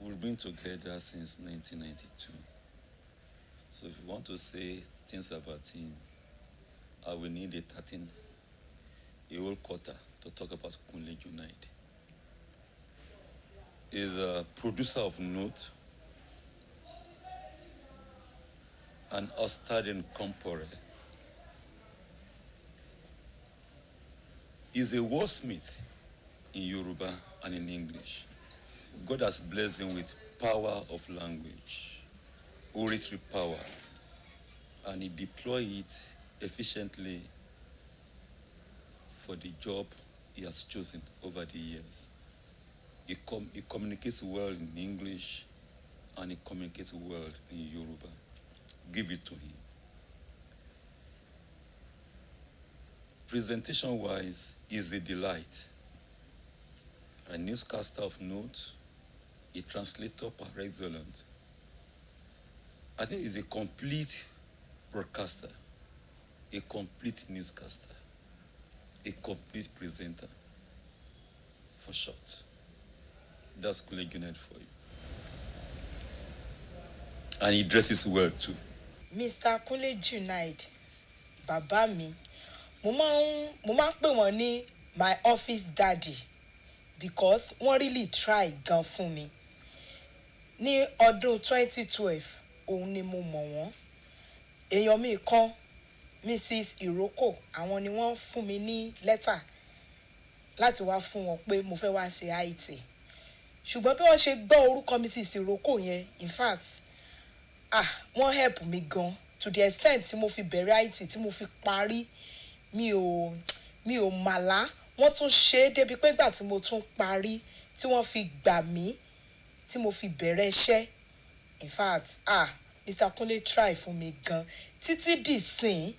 We've been together since 1992. So if you want to say things about him, I will need a whole quarter to talk about Kunle Junaid. is a producer of note, an Australian compore. He's a wordsmith in Yoruba and in English. God has blessed him with power of language, oratory power, and he deploys it efficiently for the job he has chosen over the years. He communicates well in English and he communicates well in Yoruba. Give it to him. Presentation-wise, is a delight. A newscaster of note, a translator par excellence. I think he's a complete broadcaster, a complete newscaster, a complete presenter. For short, that's Kunle United for you. And he dresses well too. Mr. Kunle United, bàbá mi, mo máa ń pè wọ́n ní my office daddy because wọ́n really try gan fún mi. Ní ọdún 2012, òun ni mo mọ̀ wọ́n. Èèyàn mi kan, Mrs. Iroko, àwọn ni wọ́n fún mi ní lẹ́tà láti wá fún wọn pé mo fẹ́ wá ṣe IT. Ṣùgbọ́n bí wọ́n ṣe gbọ́ orúkọ Mrs. Iroko yẹn, in fact, wọ́n help mi gan to the extent tí mo fi bẹ̀rẹ̀ IT tí mo fi parí mi ò màlá. Wọ́n tún ṣe é débi pé ìgbà tí mo tún parí tí wọ́n fi gbà mí tí mo fi bẹ̀rẹ̀ iṣẹ́. In fact, Mr. Kunle try fún mi gan títí dìsìn.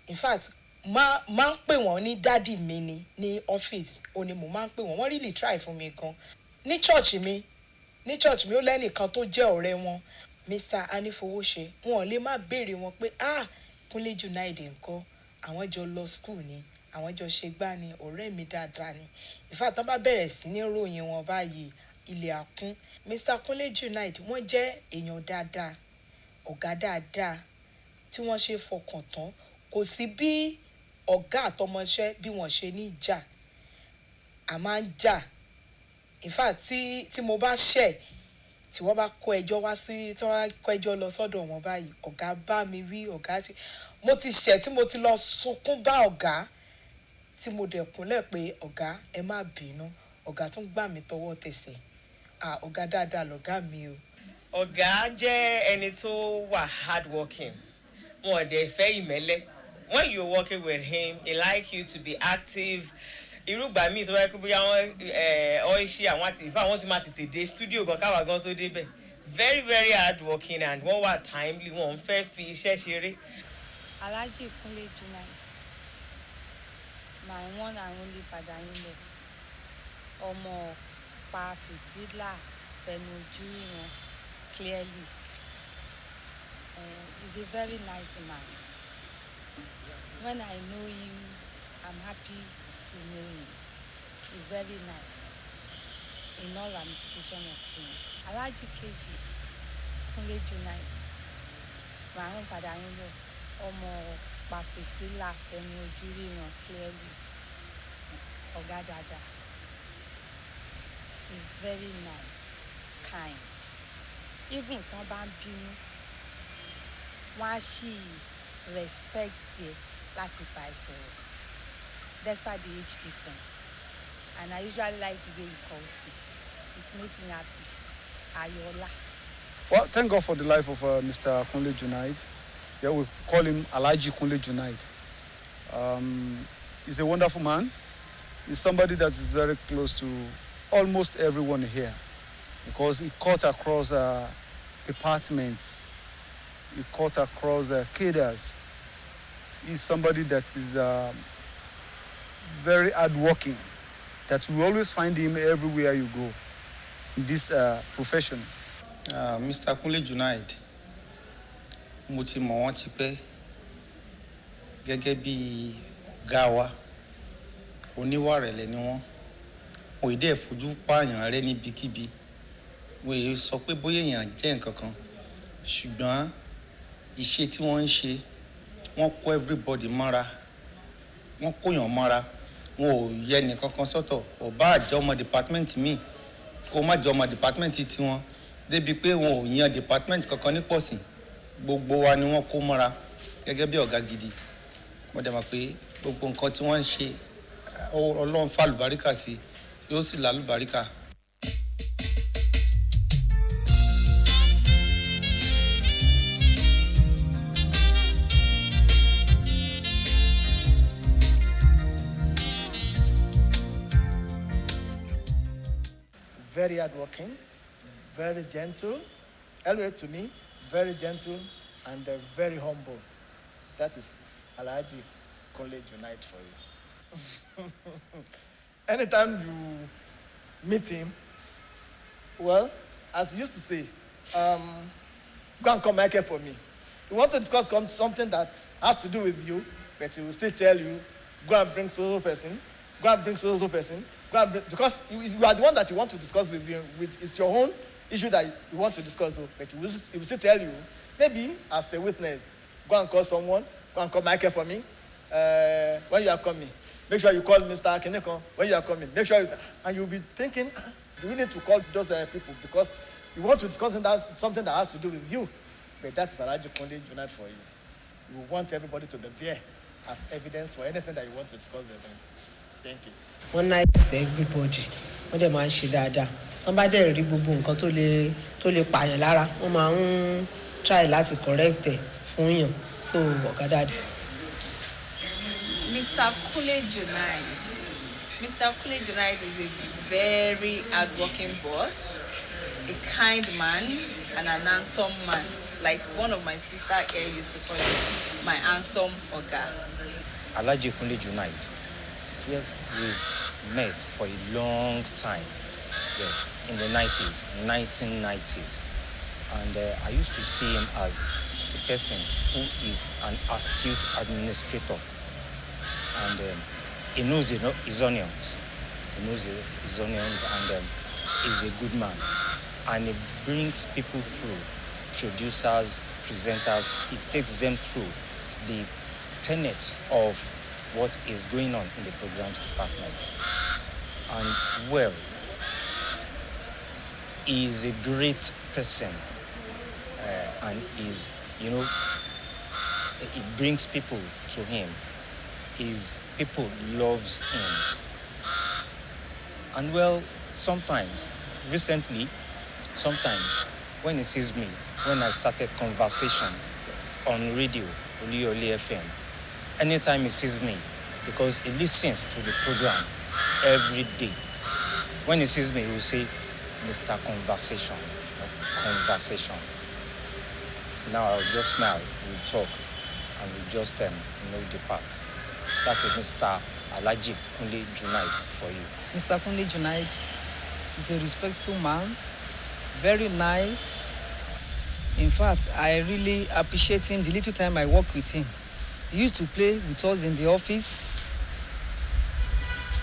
In fact, máa ń pè wọ́n ní dádì mi ni ní ọ́fíìsì òní mo máa ń pè wọ́n. Wọ́n really try fún mi gan. Ní church mi ó lẹ́nìkan tó jẹ́ ọ̀rẹ́ wọn, Mr. Anifowóṣe. Wọn ò lè má béèrè wọn pé Kunle United ńkọ́, àwọn jọ lọ school ni, àwọn jọ ṣe gbá ni, ọ̀rẹ́ mi dáadáa ni. In fact, wọ́n bá bẹ̀rẹ̀ sí ní ròyìn wọn báyìí, ilé àkún. Mr. Kunle United, wọ́n jẹ́ èèyàn dáadáa, ọ̀gá dáadáa tí wọ́n ṣe fọkàn tán. Kò sí bí ọ̀gá àtọmọṣẹ́ bí wọ́n ṣe ní jà. A máa ń jà. In fact, tí mo bá ṣẹ̀, tí wọ́n bá kó ẹjọ́ wá sí, tí wọ́n bá kó ẹjọ́ lọ sọ́dọ̀ wọn báyìí, ọ̀gá bá mi wí, ọ̀gá ṣe. Mo ti ṣẹ̀ tí mo ti lọ sunkún bá ọ̀gá tí mo dẹ̀ kúnlẹ̀ pé ọ̀gá ẹ má bínú. Ọ̀gá tún gbà mí tọwọ́ tẹsẹ̀. Ọ̀gá dáadáa lọ̀gá mi o. Ọ̀gá jẹ́ ẹni tó wà hardworking. Wọn ò dẹ̀ fẹ́ ìmẹ́lẹ́. When you're working with him, he like you to be active. Irúgbà míì tó bá yẹ kó bóyá ọ̀ìṣì àwọn àti ìfẹ́ àwọn tí máa tètè dé studio gan káwa gan tó débẹ̀. Very very hardworking and wọ́n wà timely, wọ́n fẹ́ fi iṣẹ́ ṣeré. Alhaji Kunle United, my one and only father-in-law, ọmọ pa fìtílà fẹnu ojú wọn clearly. He's a very nice man. When I know him, I'm happy to know him. He's very nice in all ramifications of things. Alhaji Keji Kunle United, my own father-in-law, ọmọ pàfìtílà ẹnu ojú ríran clearly. Ọ̀gá dada is very nice, kind. Even tán bá ń bínú, wọ́n á ṣì respect ẹ láti bá ẹ sọ̀rọ̀ despite the age difference. And I usually like the way he calls me. It makes me happy. Ayola. Well, thank God for the life of Mr. Kunle United. Yeah, we call him Alhaji Kunle United. He's a wonderful man. He's somebody that is very close to almost everyone here because he cut across departments. He cut across cadres. He's somebody that is very hardworking, that you always find him everywhere you go in this profession. Mr. Kunle United, mo ti mọ̀ wọ́n ti pẹ́ gẹ́gẹ́ bí ọ̀gá wa, oníwà rẹ̀lẹ̀ ni wọ́n. Wọ́n ì dẹ̀ fojú pààyàn rẹ́ níbikíbi. Wọ́n ì sọ pé bóyá èèyàn jẹ́ nǹkan kan, ṣùgbọ́n iṣẹ́ tí wọ́n ń ṣe, wọ́n kó everybody mọ́ra, wọ́n kóyàn mọ́ra, wọn ò yẹ nìkan kan sọ́tọ̀, ò bá àjẹ́ ọmọ department míì, kó má jọ ọmọ department tiwọn débi pé wọn ò yan department kankan ní pọ̀sìn gbogbo wa ni wọ́n kó mọ́ra gẹ́gẹ́ bí ọ̀gá gidi mo dẹ̀ mọ̀ pé gbogbo nǹkan tí wọ́n ń ṣe ọlọ́run fàlùbáríkà sí yóò sì lálùbáríkà. Very hardworking, very gentle. Anyway, to me, very gentle and very humble. That is Alhaji Kunle Junaid for you. Anytime you meet him, well, as he used to say, go and come make it for me. You want to discuss something that has to do with you, but he will still tell you, go and bring so person, go and bring so person, because you are the one that you want to discuss with him. It's your own issue that you want to discuss, but he will still tell you, maybe as a witness, go and call someone, go and call Michael for me. When you are coming, make sure you call Mr. Akineko. When you are coming, make sure and you'll be thinking, do we need to call those people because you want to discuss something that has to do with you? But that's Alhaji Kunle Junaid for you. You want everybody to be there as evidence for anything that you want to discuss with them. Thank you. One night everybody wọ́n dẹ̀ máa ń ṣe dáadáa wọ́n bá dẹ̀ rí gbogbo nǹkan tó lè pààyàn lára wọ́n máa ń try láti correct ẹ̀ fún yàn so ọ̀gá dáadáa. Mr. Kunle Junaid. Mr. Kunle Junaid is a very hardworking boss, a kind man, and an handsome man. Like one of my sister here used to call him my handsome Oga. Alhaji Kunle Junaid. Yes, we met for a long time. Yes, in the 1990s. And I used to see him as a person who is an astute administrator. And he knows his onions. He knows his onions and is a good man. And he brings people through, producers, presenters. He takes them through the tenets of what is going on in the programs department. And well, he is a great person and is, it brings people to him. His people loves him. And well, sometimes when he sees me, when I started conversation on radio, Oli FM, anytime he sees me, because he listens to the program every day. When he sees me, he will say, Mr. Conversation. Now I'll just smile, we'll talk, and we'll just depart. That is Mr. Alhaji Kunle Junaid for you. Mr. Kunle Junaid is a respectful man, very nice. In fact, I really appreciate him the little time I work with him. He used to play with us in the office.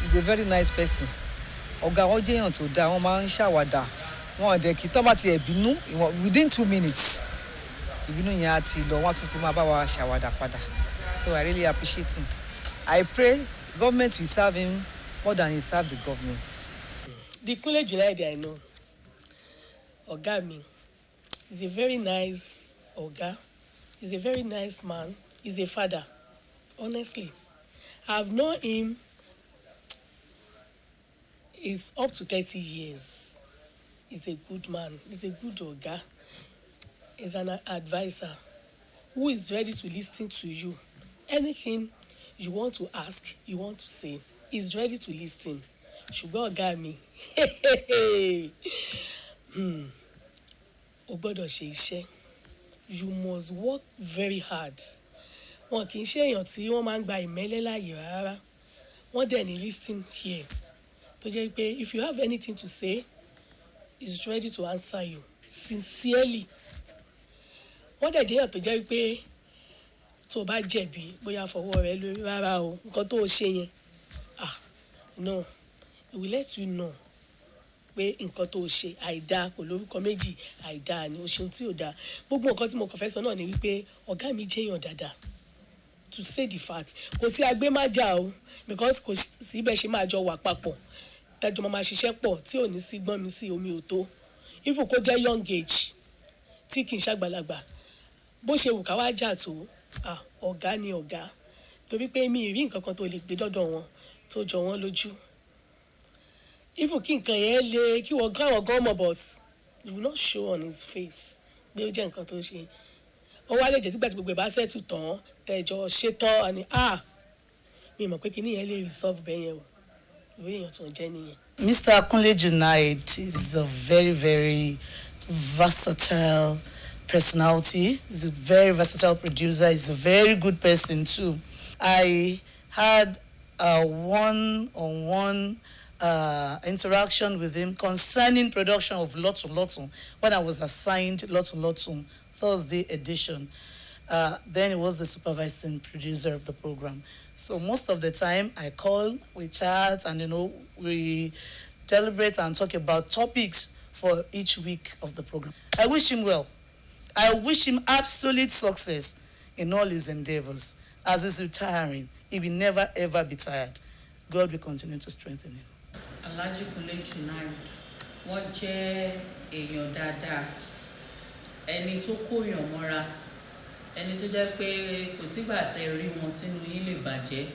He's a very nice person. Ọ̀gá wọn jẹ́ èèyàn tó dáa, wọ́n máa ń ṣàwàdà. Wọ́n ọ̀dẹ̀ kí tọ́ bá ti ẹ̀bínú within 2 minutes. Ìbínú yẹn á ti lọ, wọ́n tún ti máa bá wa ṣàwàdà padà. So I really appreciate him. I pray government will serve him more than he served the government. The Kunle Junaid I know, Ọ̀gá mi, he's a very nice Ọ̀gá. He's a very nice man. He's a father. Honestly, I've known him. He's up to 30 years. He's a good man. He's a good Ọ̀gá. He's an advisor who is ready to listen to you. Anything you want to ask, you want to say, he's ready to listen. Ṣùgbọ́n ọ̀gá mi, o gbọ́dọ̀ ṣe iṣẹ́. You must work very hard. Wọn kì í ṣe èèyàn tí wọ́n máa ń gba ìmẹ́lẹ́ láàyè rárá. Wọ́n dẹ̀ ní listen here. Tó jẹ́ pé if you have anything to say, he's ready to answer you sincerely. Wọ́n dẹ̀ jẹ́ èèyàn tó jẹ́ pé tó bá jẹ̀bi bóyá fọwọ́ rẹ lórí rárá o nǹkan tó ṣe yẹn no he will let you know pé nǹkan tó ṣe àìdáa kò lórúkọ méjì àìdáa ni o ṣeun tí ò dáa gbogbo nǹkan tí mo kàn fẹ́ sọ náà ni wípé ọ̀gá mi jẹ́ èèyàn dáadáa to say the fact kò sí agbémájà o because kò sí bẹ́ẹ̀ ṣe máa jọ wà papọ̀ tẹjọ máa ṣiṣẹ́ pọ̀ tí ò ní sí gbọ́n mi sí omi ò tó ifo kó jẹ́ young age tí kì í ṣàgbàlagbà bó ṣe wù ká wá jà tó ọ̀gá ni ọ̀gá torí pé mi ì rí nǹkan kan tó lè gbé dọ́dọ̀ wọn tó jọ wọ́n lójú ifo kí nǹkan yẹn le kí wọ́n káwọn gan mọ̀ but you will not show on his face pé ó jẹ́ nǹkan tó ṣe ó wá lè jẹ́ sígbà tí gbogbo ẹ̀ bá ṣẹ́tù tán tẹ̀jọ́ ṣetán àní mi mọ̀ pé kíní yẹn lè resolve bẹ́ẹ̀ yẹn o ìwé èèyàn tó ń jẹ́ nìyẹn. Mr. Akunle Junaid is a very, very versatile personality. He's a very versatile producer. He's a very good person too. I had a one-on-one interaction with him concerning production of Lotun Lotun when I was assigned Lotun Lotun Thursday edition. Then he was the supervising producer of the program. So most of the time I call, we chat, and we deliberate and talk about topics for each week of the program. I wish him well. I wish him absolute success in all his endeavors. As he's retiring, he will never ever be tired. God will continue to strengthen him. Alhaji Kunle Junaid, wọ́n jẹ́ èèyàn dáadáa, ẹni tó kóyàn mọ́ra, ẹni tó jẹ́ pé kò sígbà tẹ́ rí wọn tínú yín lè bàjẹ́,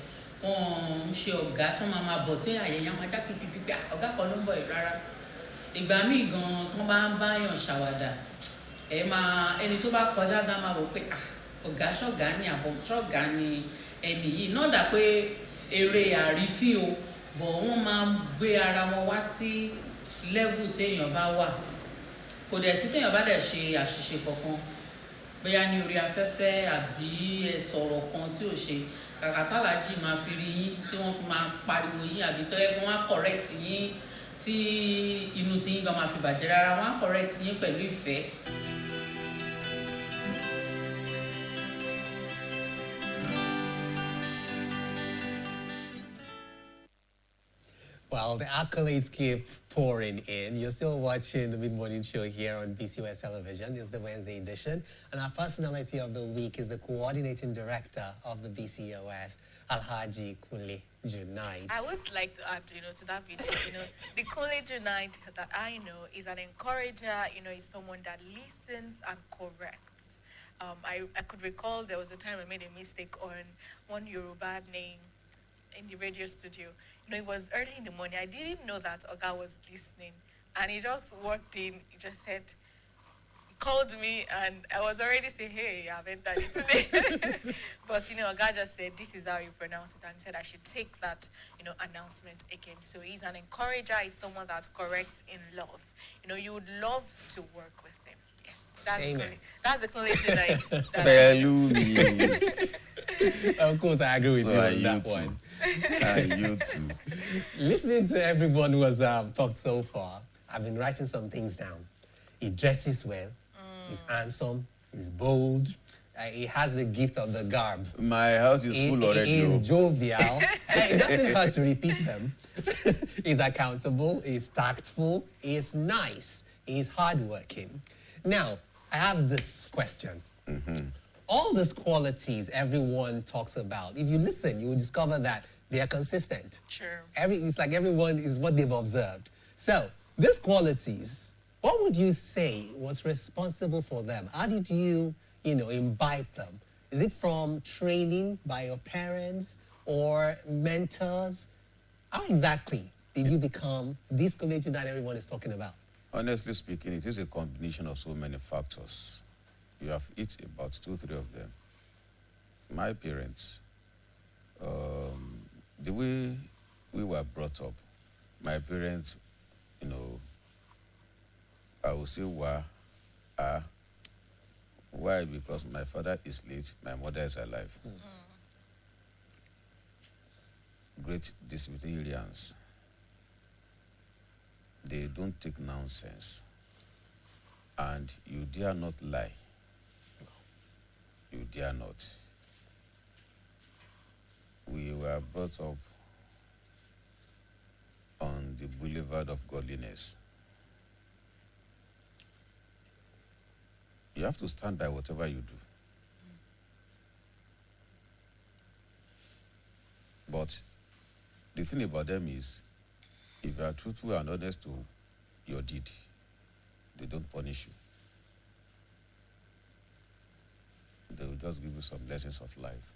wọ́n ń ṣe ọ̀gá tó máa bọ̀ tí àyẹ̀yẹ́ máa já pípípí ọ̀gá kan ló ń bọ̀ yìí rárá. Ìgbà míì gan tó bá ń báyàn ṣàwàdà, ẹni tó bá kọjá gan máa wò pé ọ̀gá ṣọ̀gá ni àbọ̀ ṣọ̀gá ni ẹni yìí náà dà pé eré àrífín o bọ̀ wọ́n máa ń gbé ara wọn wá sí level téèyàn bá wà kò dẹ̀ sí téèyàn bá dẹ̀ ṣe àṣìṣe kankan bóyá ní orí afẹ́fẹ́ àbí sọ̀rọ̀ kan tí ò ṣe kàkà tálàjì máa fi rí yín tí wọ́n fi máa pariwo yín àbí tó yẹ kí wọ́n á correct yín tí inú tí yín gan máa fi bàjẹ́ rárá wọ́n á correct yín pẹ̀lú ìfẹ́. Well, the accolades keep pouring in. You're still watching the Mid-Morning Show here on BCOS Television. It's the Wednesday edition. And our personality of the week is the coordinating director of the BCOS, Alhaji Kunle Junaid. I would like to add, to that video, the Kunle Junaid that I know is an encourager, is someone that listens and corrects. I could recall there was a time I made a mistake on one Yoruba name in the radio studio. It was early in the morning. I didn't know that Oga was listening. And he just walked in. He just said, he called me, and I was already saying, hey, I haven't done it today. But, Oga just said, this is how you pronounce it. And he said I should take that, announcement again. So he's an encourager. He's someone that corrects in love. You would love to work with him. Yes, that's the Kunle Junaid. Of course, I agree with you on that one. You too. Listening to everyone who has talked so far, I've been writing some things down. He dresses well. He's handsome. He's bold. He has the gift of the garb. My house is full already. He is jovial. It doesn't hurt to repeat them. He's accountable. He's tactful. He's nice. He's hardworking. Now, I have this question. All these qualities everyone talks about, if you listen, you will discover that they are consistent. Sure. It's like everyone is what they've observed. So, these qualities, what would you say was responsible for them? How did you, imbibe them? Is it from training by your parents or mentors? How exactly did you become this Kunle that everyone is talking about? Honestly speaking, it is a combination of so many factors. You have hit about 2-3 of them. My parents, the way we were brought up, my parents, I will say why? Because my father is late, my mother is alive. Great disciplinarians. They don't take nonsense. And you dare not lie. You dare not. We were brought up on the boulevard of godliness. You have to stand by whatever you do. But the thing about them is, If you are truthful and honest to your deed, they don't punish you. They will just give you some lessons of life.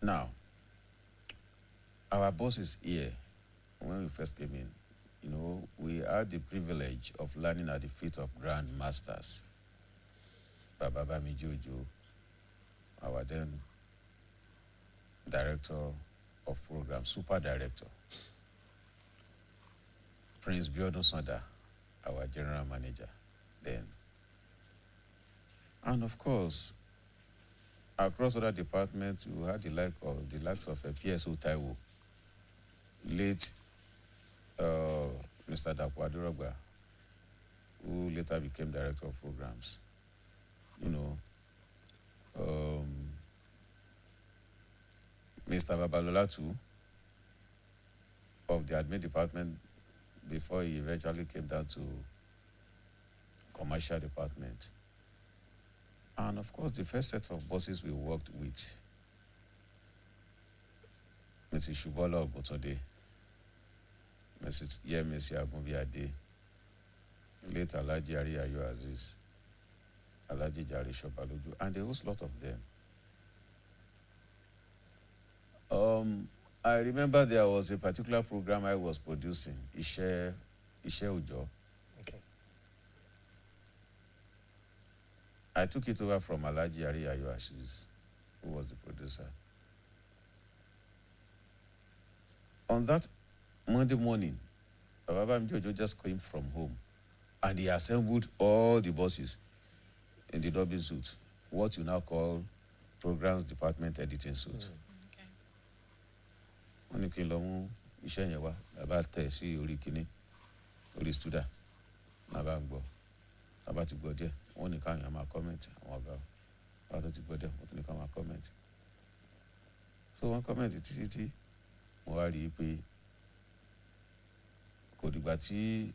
Now, our bosses here, when we first came in, we had the privilege of learning at the feet of grand masters. Baba Bami Jojo, our then director of program, super director. Prince Biodun Sonda, our general manager then. And of course, across other departments, we had the likes of PSO Taiwo, late Mr. Dapo Adorogba, who later became director of programs. Mr. Babalola too, of the admin department, before he eventually came down to commercial department. And of course, the first set of bosses we worked with, Mrs. Shubola Ogutunde, Mrs. Yemisi Agunbiade, late Alhaji Ariyayo Aziz, Alhaji Jare Shobaloju, and a whole lot of them. I remember there was a particular program I was producing, Ishe Ujo. Okay. I took it over from Alhaji Ariyayo Aziz, who was the producer. On that Monday morning, Baba Jojo just came from home and he assembled all the bosses in the Dublin suit, what you now call programs department editing suit. Wọ́n ní kí n lọ mú iṣẹ́ yẹn wá, bàbá tẹ̀ sí orí kìíní, orí stúdà, bàbá ń gbọ́. Bàbá ti gbọ́ díẹ̀, wọ́n ní káwọn máa comment àwọn ọ̀gá. Bàbá tó ti gbọ́ díẹ̀, wọ́n tún ní káwọn máa comment. So wọ́n comment títí tí mo wá rí i pé kò dìgbà tí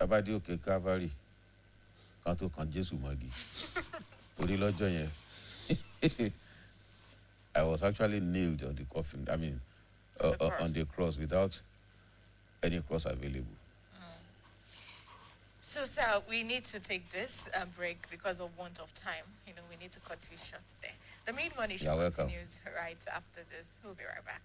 bàbá dé òkè Calvary kan tó kan Jésù mọ́gi. Torí lọ́jọ́ yẹn I was actually nailed on the coffin, on the cross without any cross available. So, sir, we need to take this break because of want of time. We need to cut you short there. The main money show continues right after this. We'll be right back.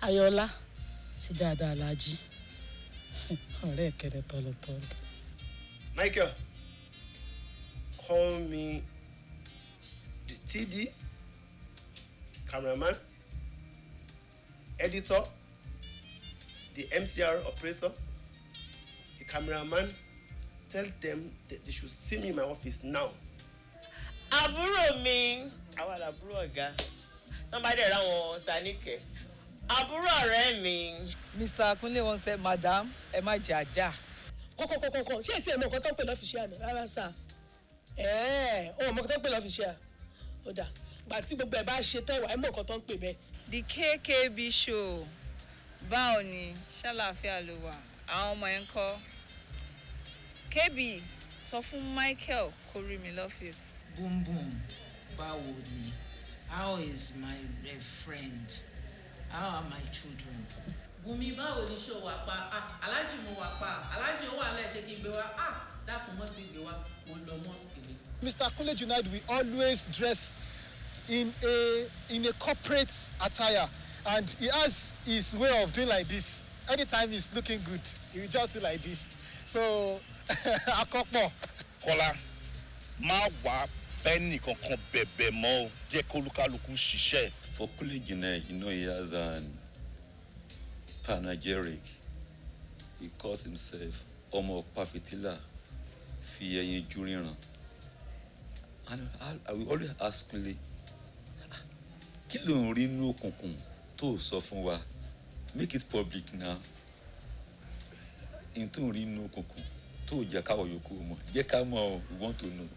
Ayọ̀lá ti dáadáa Alhaji. Ọ̀rẹ́ kẹrẹ tọlọtọlọ. Michael, call me the TD, cameraman, editor, the MCR operator, the cameraman. Tell them that they should see me in my office now. Àbúrò mi, àwa làbúrò ọ̀gá. Somebody around Stanike. Àbúrò ọ̀rẹ́ mi. Mr. Akunle once said, Madam, ẹ má jẹ́ ajá. Kọ̀kọ̀kọ̀kọ̀, ṣé ètí ẹ̀mọ́ kan tó ń pè lọ́fíìsì àná rárá sà? Ọmọ kan tó ń pè lọ́fíìsì à. Ó dà, gbà tí gbogbo ẹ̀ bá ṣe tán ìwà ẹ̀mọ́ kan tó ń pè bẹ́ẹ̀. The KKB show, báwo ni, ṣàlàáfíà ló wà, àwọn ọmọ ẹ̀ ń kọ́. KB, sọ fún Michael kó rí mi lọ́fíìsì. Boom boom, báwo ni, how is my friend? How are my children? Bùnmi báwo ni ṣó wà pa? Aláàjì mo wà pa. Aláàjì ó wà lẹ́ ṣe kí n gbé wa. Dákun mọ́ sí gbé wa. Mo lọ mosque ni. Mr. Akunle Junaid, we always dress in a corporate attire, and he has his way of doing like this. Anytime he's looking good, he will just do like this. So, akọ́pọ̀. Kọ́lá, má wá bẹ́ẹ̀ni kankan bẹ̀bẹ̀ mọ́ o, jẹ́ kólúkálukú ṣiṣẹ́. For Kule Junaid, he has an panegyric. He calls himself Omo Pafitila Fiyeyin Juriran. And I will always ask Kule, kí ló ń rí inú òkùnkùn tó sọ fún wa? Make it public now. In tó ń rí inú òkùnkùn tó jẹ́ káwọ̀ yòókù mọ̀. Jẹ́ ká mọ̀, we want to know.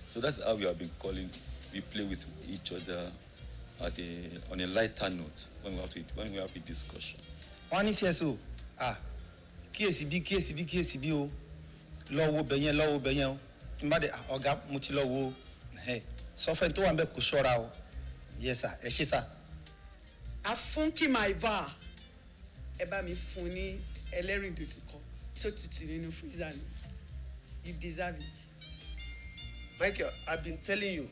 So that's how we have been calling. We play with each other on a lighter note when we have a discussion. wọ́n ní cso kíyèsí bí o lọ́wọ́ bẹ̀yẹn o tí n bá dé ọ̀gá mo ti lọ́wọ́ sọfẹ́ tó wà ń bẹ̀ kó ṣọ́ra o yes sir ẹ ṣé sir. afúnkì maiva ẹ bá mi fún ní ẹlẹ́rìndòdò kan tó tutù nínú freezer ni you deserve it. Michael, I've been telling you,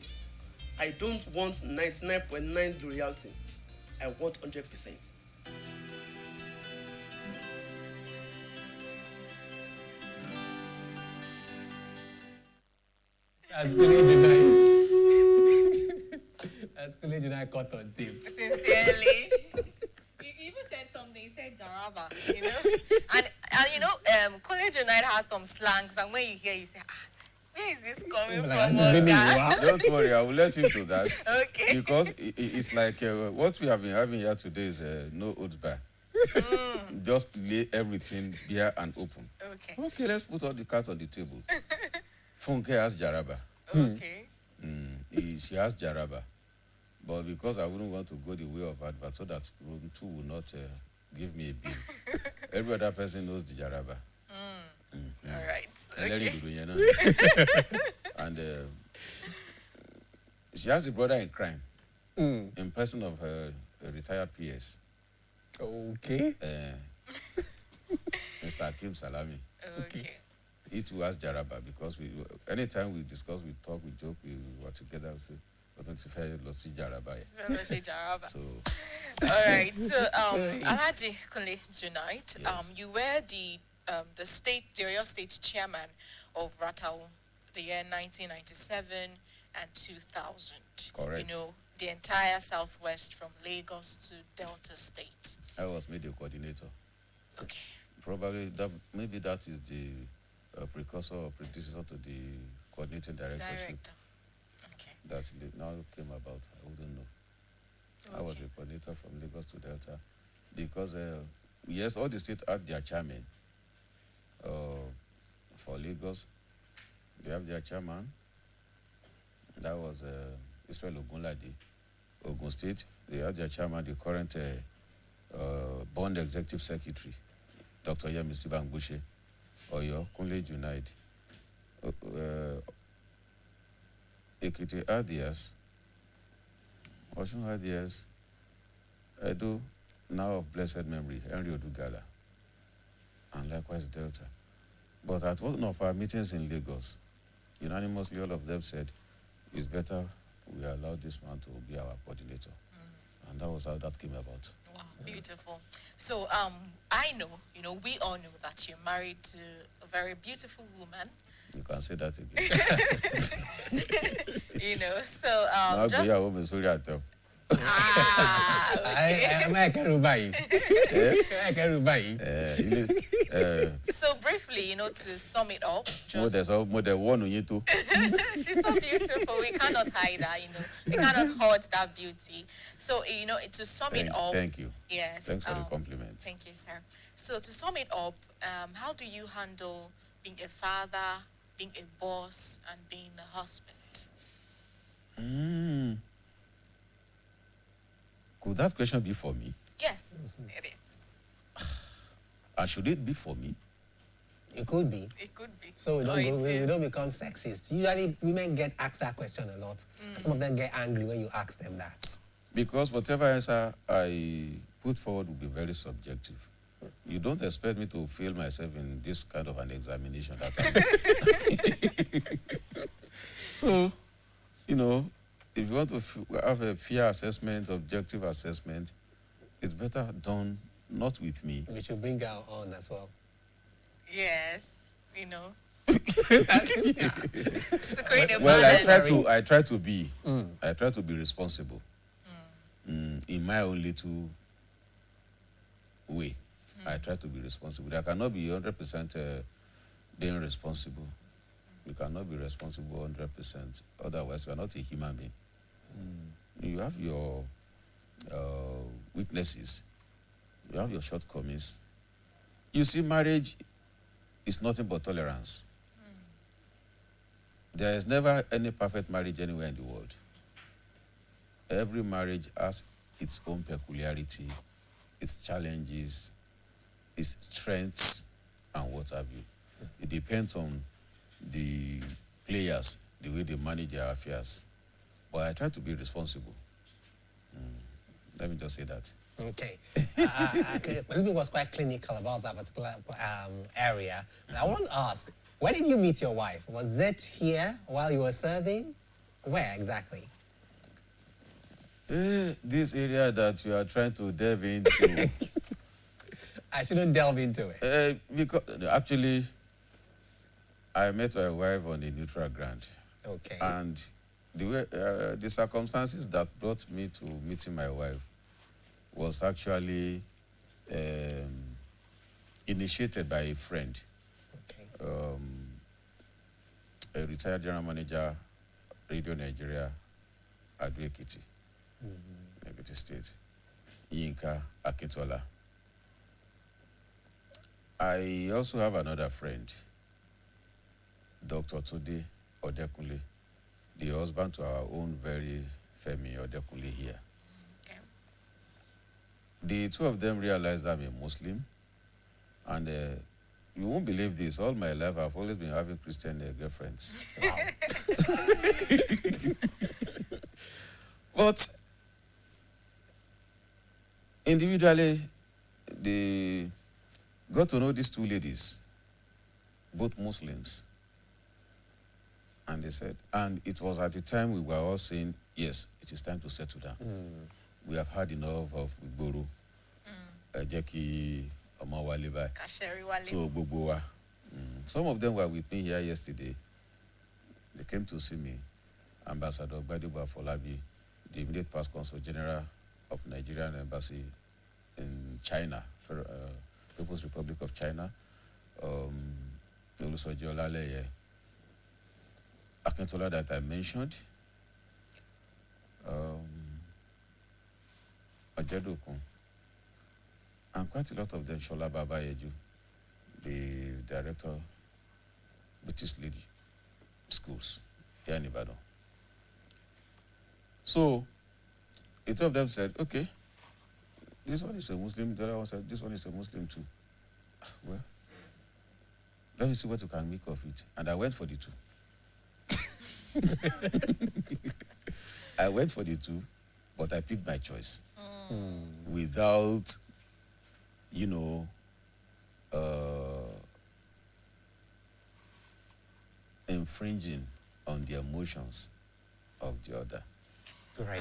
I don't want 99.9 loyalty. I want 100%. As Village Unite. As Village Unite caught on tape. Sincerely. You even said something, you said Jaraba, you know? and you know, College United has some slangs, and when you hear, you say, where is this coming from? Don't worry, I will let you do that. Okay. Because it's like what we have been having here today is no oats bar. Just lay everything bare and open. Okay. Okay, let's put all the cards on the table. Funke has Jaraba. Okay. She has Jaraba. But because I wouldn't want to go the way of advert, so that room 2 will not give me a bill. Every other person knows the Jaraba. All right. Okay. And she has a brother in crime, in person of her retired PS. Okay. Mr. Akim Salami. Okay. He too has Jaraba because anytime we discuss, we talk, we joke, we were together, we say, Jaraba. So, all right. So, Alhaji Kunle Junaid, yes. You were the Oyo State chairman of Ratau the year 1997 and 2000. Correct. You know, the entire Southwest from Lagos to Delta State. I was made a coordinator. Okay. Probably maybe that is the precursor or predecessor to the coordinating directorship. Okay. That now came about. I wouldn't know. Okay. I was a coordinator from Lagos to Delta because yes, all the states had their chairman. For Lagos, they have their chairman. That was Israel Ogunlade. Ogun State, they had their chairman, the current Bond Executive Secretary, Dr. Yemisi Bangbushe. Oyo, Kunle Junaid. Ekiti Adias. Oshun Adias. Edo, now of blessed memory, Henry Odugala. And likewise Delta. But at one of our meetings in Lagos, unanimously all of them said, it's better we allow this man to be our coordinator. And that was how that came about. Wow, beautiful. So I know, we all know that you're married to a very beautiful woman. You can say that again. So So briefly, to sum it up, she's so beautiful. We cannot hide her. We cannot hoard that beauty. So to sum it up. Thank you. Yes. Thanks for the compliment. Thank you, sir. So to sum it up, how do you handle being a father, being a boss, and being a husband? Could that question be for me? Yes, it is. And should it be for me? It could be. It could be. So we don't become sexist. Usually women get asked that question a lot. Some of them get angry when you ask them that. Because whatever answer I put forward will be very subjective. You don't expect me to fail myself in this kind of an examination. So, if you want to have a fair assessment, objective assessment, it's better done not with me. We should bring her on as well. Yes, to create a balance. I try to be responsible in my own little way. I try to be responsible. I cannot be 100% being responsible. You cannot be responsible 100%. Otherwise, you are not a human being. You have your weaknesses. You have your shortcomings. You see, marriage is nothing but tolerance. there is never any perfect marriage anywhere in the world. Every marriage has its own peculiarity, its challenges, its strengths, and what have you. It depends on the players, the way they manage their affairs. But I try to be responsible. Let me just say that. Okay. Maybe was quite clinical about that particular area. But I want to ask, where did you meet your wife? Was it here while you were serving? Where exactly? This area that you are trying to delve into. I shouldn't delve into it. Because actually, I met my wife on a neutral ground. Okay. And the way, the circumstances that brought me to meeting my wife was actually initiated by a friend. Okay. A retired general manager, Radio Nigeria, Ado Ekiti, Ekiti State, Yinka Akintola. I also have another friend, Dr. Tude Odekunle, the husband to our own very Femi Odekunle here. Okay. The two of them realized I'm a Muslim, and you won't believe this. All my life, I've always been having Christian girlfriends. But individually, they got to know these two ladies, both Muslims. And they said, and it was at the time we were all saying, yes, it is time to settle down. We have had enough of Igboro, Jeki, Omawale Bai. So, Bobowa. Some of them were with me here yesterday. They came to see me. Ambassador Gbadebo Afolabi, the immediate past consul general of Nigerian embassy in China, for People's Republic of China, Olusoji Olaleye, Akintola that I mentioned, Ojedokun, and quite a lot of them, Shola Babayeju, the director, British Lady Schools here in Ibadan. So, the two of them said, okay, this one is a Muslim, the other one said, this one is a Muslim too. Well, let me see what you can make of it. And I went for the two. I went for the two, but I picked my choice. Without, infringing on the emotions of the other. Great.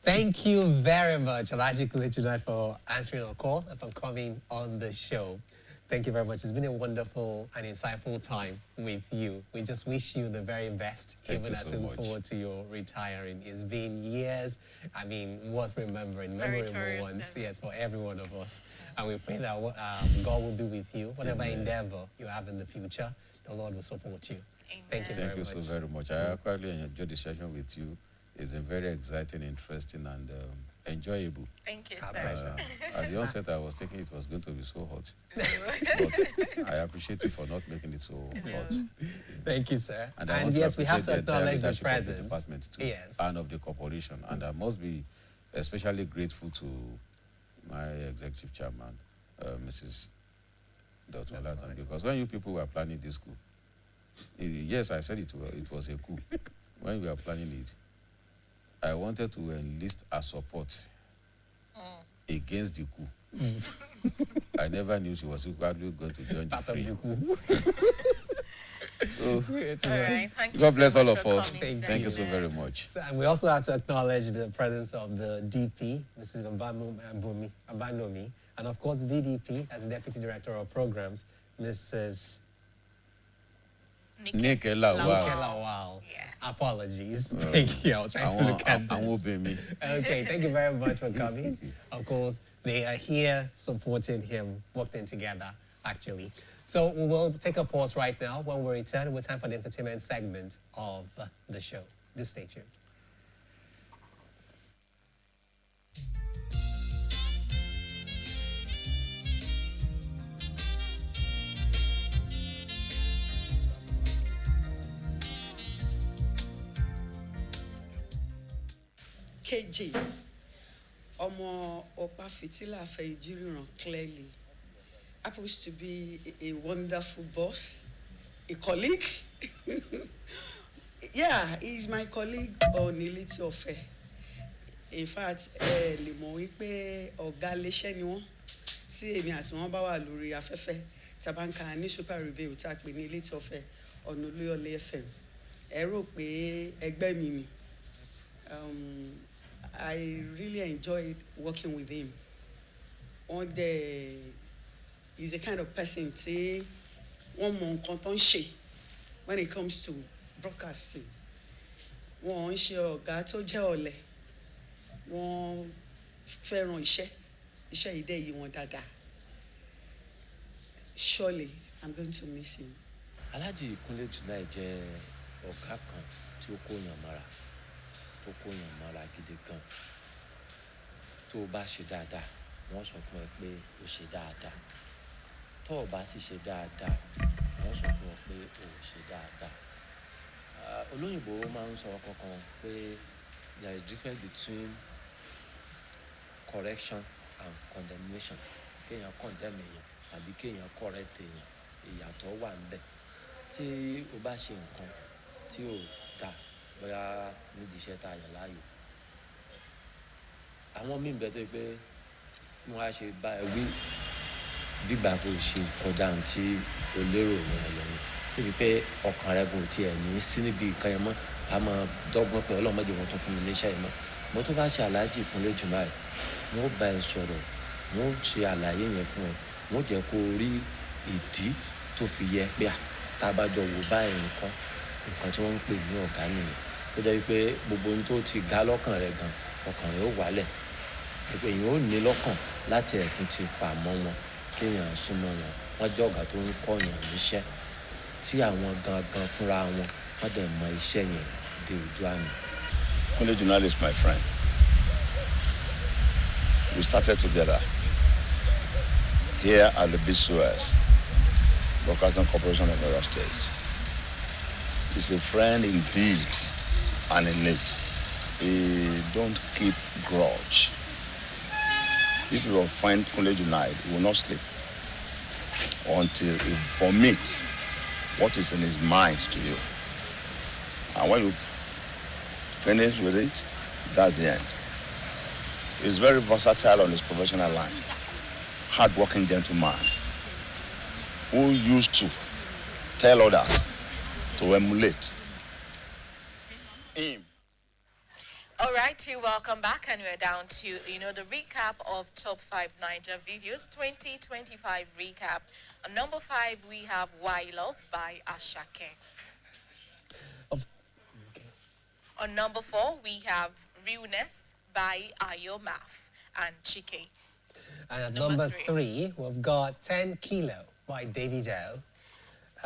Thank you very much, Alhaji Kule, for answering our call and for coming on the show. Thank you very much. It's been a wonderful and insightful time with you. We just wish you the very best, even as we look forward to your retiring. It's been years, worth remembering, memorable ones, yes, for every one of us. And we pray that God will be with you. Whatever endeavor you have in the future, the Lord will support you. Amen. Thank you very much. Thank you so very much. I actually enjoyed the session with you. It's been very exciting, interesting, and enjoyable. Thank you, sir. At the onset, I was thinking it was going to be so hot. But I appreciate you for not making it so hot. Thank you, sir. And yes, we have to acknowledge the presence of the department too, yes, and of the corporation. And I must be especially grateful to my executive chairman, Mrs. Dr. Latham, because when you people were planning this coup, yes, I said it was a coup. When we were planning it, I wanted to enlist her support against the coup. I never knew she was probably going to join the fray. So, all right. Thank God you bless so all much of for us. coming, Thank you so very much. So, and we also have to acknowledge the presence of the DP, Mrs. Abanomi, and of course the DDP as Deputy Director of Programs, Mrs. Nick Lawal. Yes. Apologies. Thank you. I was trying to look at this. Okay, thank you very much for coming. Of course, they are here supporting him, working together, actually. So we will take a pause right now. When we return, we're time for the entertainment segment of the show. Do stay tuned. KJ, Omo Opa Fitila Fejiriran clearly happens to be a wonderful boss, a colleague. Yeah, he's my colleague on Iliti Ofe. In fact, lè mọ̀ wípé ọ̀gá iléeṣẹ́ ni wọ́n tí èmi àti wọn bá wà lórí afẹ́fẹ́ tabanka ní super review tá a pè ní Iliti Ofe ọ̀nà Olúyọ̀lé FM. Ẹ rò pé ẹgbẹ́ mi ni. I really enjoyed working with him. He's a kind of person tí wọ́n mọ nǹkan tó ń ṣe when it comes to broadcasting. Wọ́n ń ṣe ọ̀gá tó jẹ́ ọ̀lẹ. Wọ́n fẹ́ràn iṣẹ́ ìdẹ́ yìí wọn dáadáa. Surely I'm going to miss him. Alhaji Kunle Junaid jẹ́ ọ̀gá kan tí ó kóyàn mọ́ra gidi gan. Tó o bá ṣe dáadáa wọ́n sọ fún ẹ pé o ṣe dáadáa. Tó o bá sì ṣe dáadáa wọ́n sọ fún ẹ pé o ò ṣe dáadáa. Olóyìnbó máa ń sọ kankan pé there is difference between correction and condemnation. Kéèyàn condemn èèyàn tàbí kéèyàn correct èèyàn, ìyàtọ̀ wà ńbẹ̀. Tí o bá ṣe nǹkan tí ò dáa bóyá nídìí iṣẹ́ tá a yàn láàyò, àwọn míì bẹ́ẹ̀ tó yẹ pé wọ́n á ṣe bá ẹ wí bígbà kò ṣe kọjá tí o lérò ní ọlọ́run níbi pé ọkàn rẹ kò tiẹ̀ ní sí níbi nǹkan yẹn mọ́, a máa dọ́gbọ́n pé ọlọ́mọdé wọn tó fún mi níṣẹ́ yìí mọ́. Mo tó bá ṣe Alhaji Kunle Junaid, wọ́n bá ẹ sọ̀rọ̀, wọ́n ṣe àlàyé yẹn fún ẹ, wọ́n jẹ́ kó rí ìdí tó fi yẹ pé tábàjọ wò báyìí nǹkan tí wọ́n ń pè ní ọ̀gá nìyẹn. Tó jẹ́ wípé gbogbo ohun tó ti ga lọ́kàn rẹ gan, ọkàn rẹ ó wálẹ̀. Pé èèyàn ó ní lọ́kàn láti ẹ̀kún ti fà mọ́ wọn, kéèyàn súnmọ́ wọn. Wọ́n jẹ́ ọ̀gá tó ń kọ́yàn níṣẹ́ tí àwọn gangan fúnra wọn wọ́n dẹ̀ mọ iṣẹ́ yẹn dé ojú àmì. Kunle Junaid is my friend. We started together here at the BCOS, Broadcasting Corporation of Oyo State. He's a friend in deed and in need. He don't keep grudge. If you will find Kunle Junaid, he will not sleep until he vomit what is in his mind to you. And when you finish with it, that's the end. He's very versatile on his professional line. Hard-working gentleman who used to tell others to emulate him. All right, welcome back, and we're down to, the recap of Top 5 Niger Videos 2025 recap. On number 5, we have Why Love by Ashake. On number 4, we have Realness by Ayomaf and Chike. And at number 3, we've got 10 Kilo by Davido.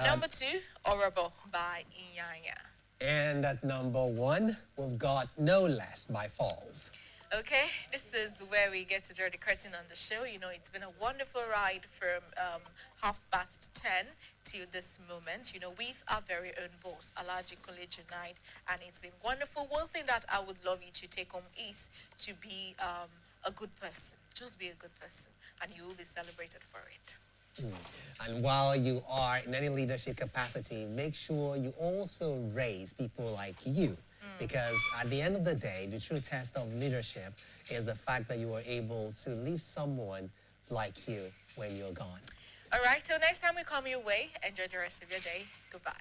Number 2, Orobo by Inyanya. And at number 1, we've got No Less by Falls. Okay, this is where we get to draw the curtain on the show. It's been a wonderful ride from 10:30 till this moment, with our very own boss, Alhaji Kunle Junaid, and it's been wonderful. One thing that I would love you to take home is to be a good person. Just be a good person, and you will be celebrated for it. And while you are in any leadership capacity, make sure you also raise people like you. Because at the end of the day, the true test of leadership is the fact that you are able to leave someone like you when you're gone. All right, till next time we come your way, enjoy the rest of your day. Goodbye.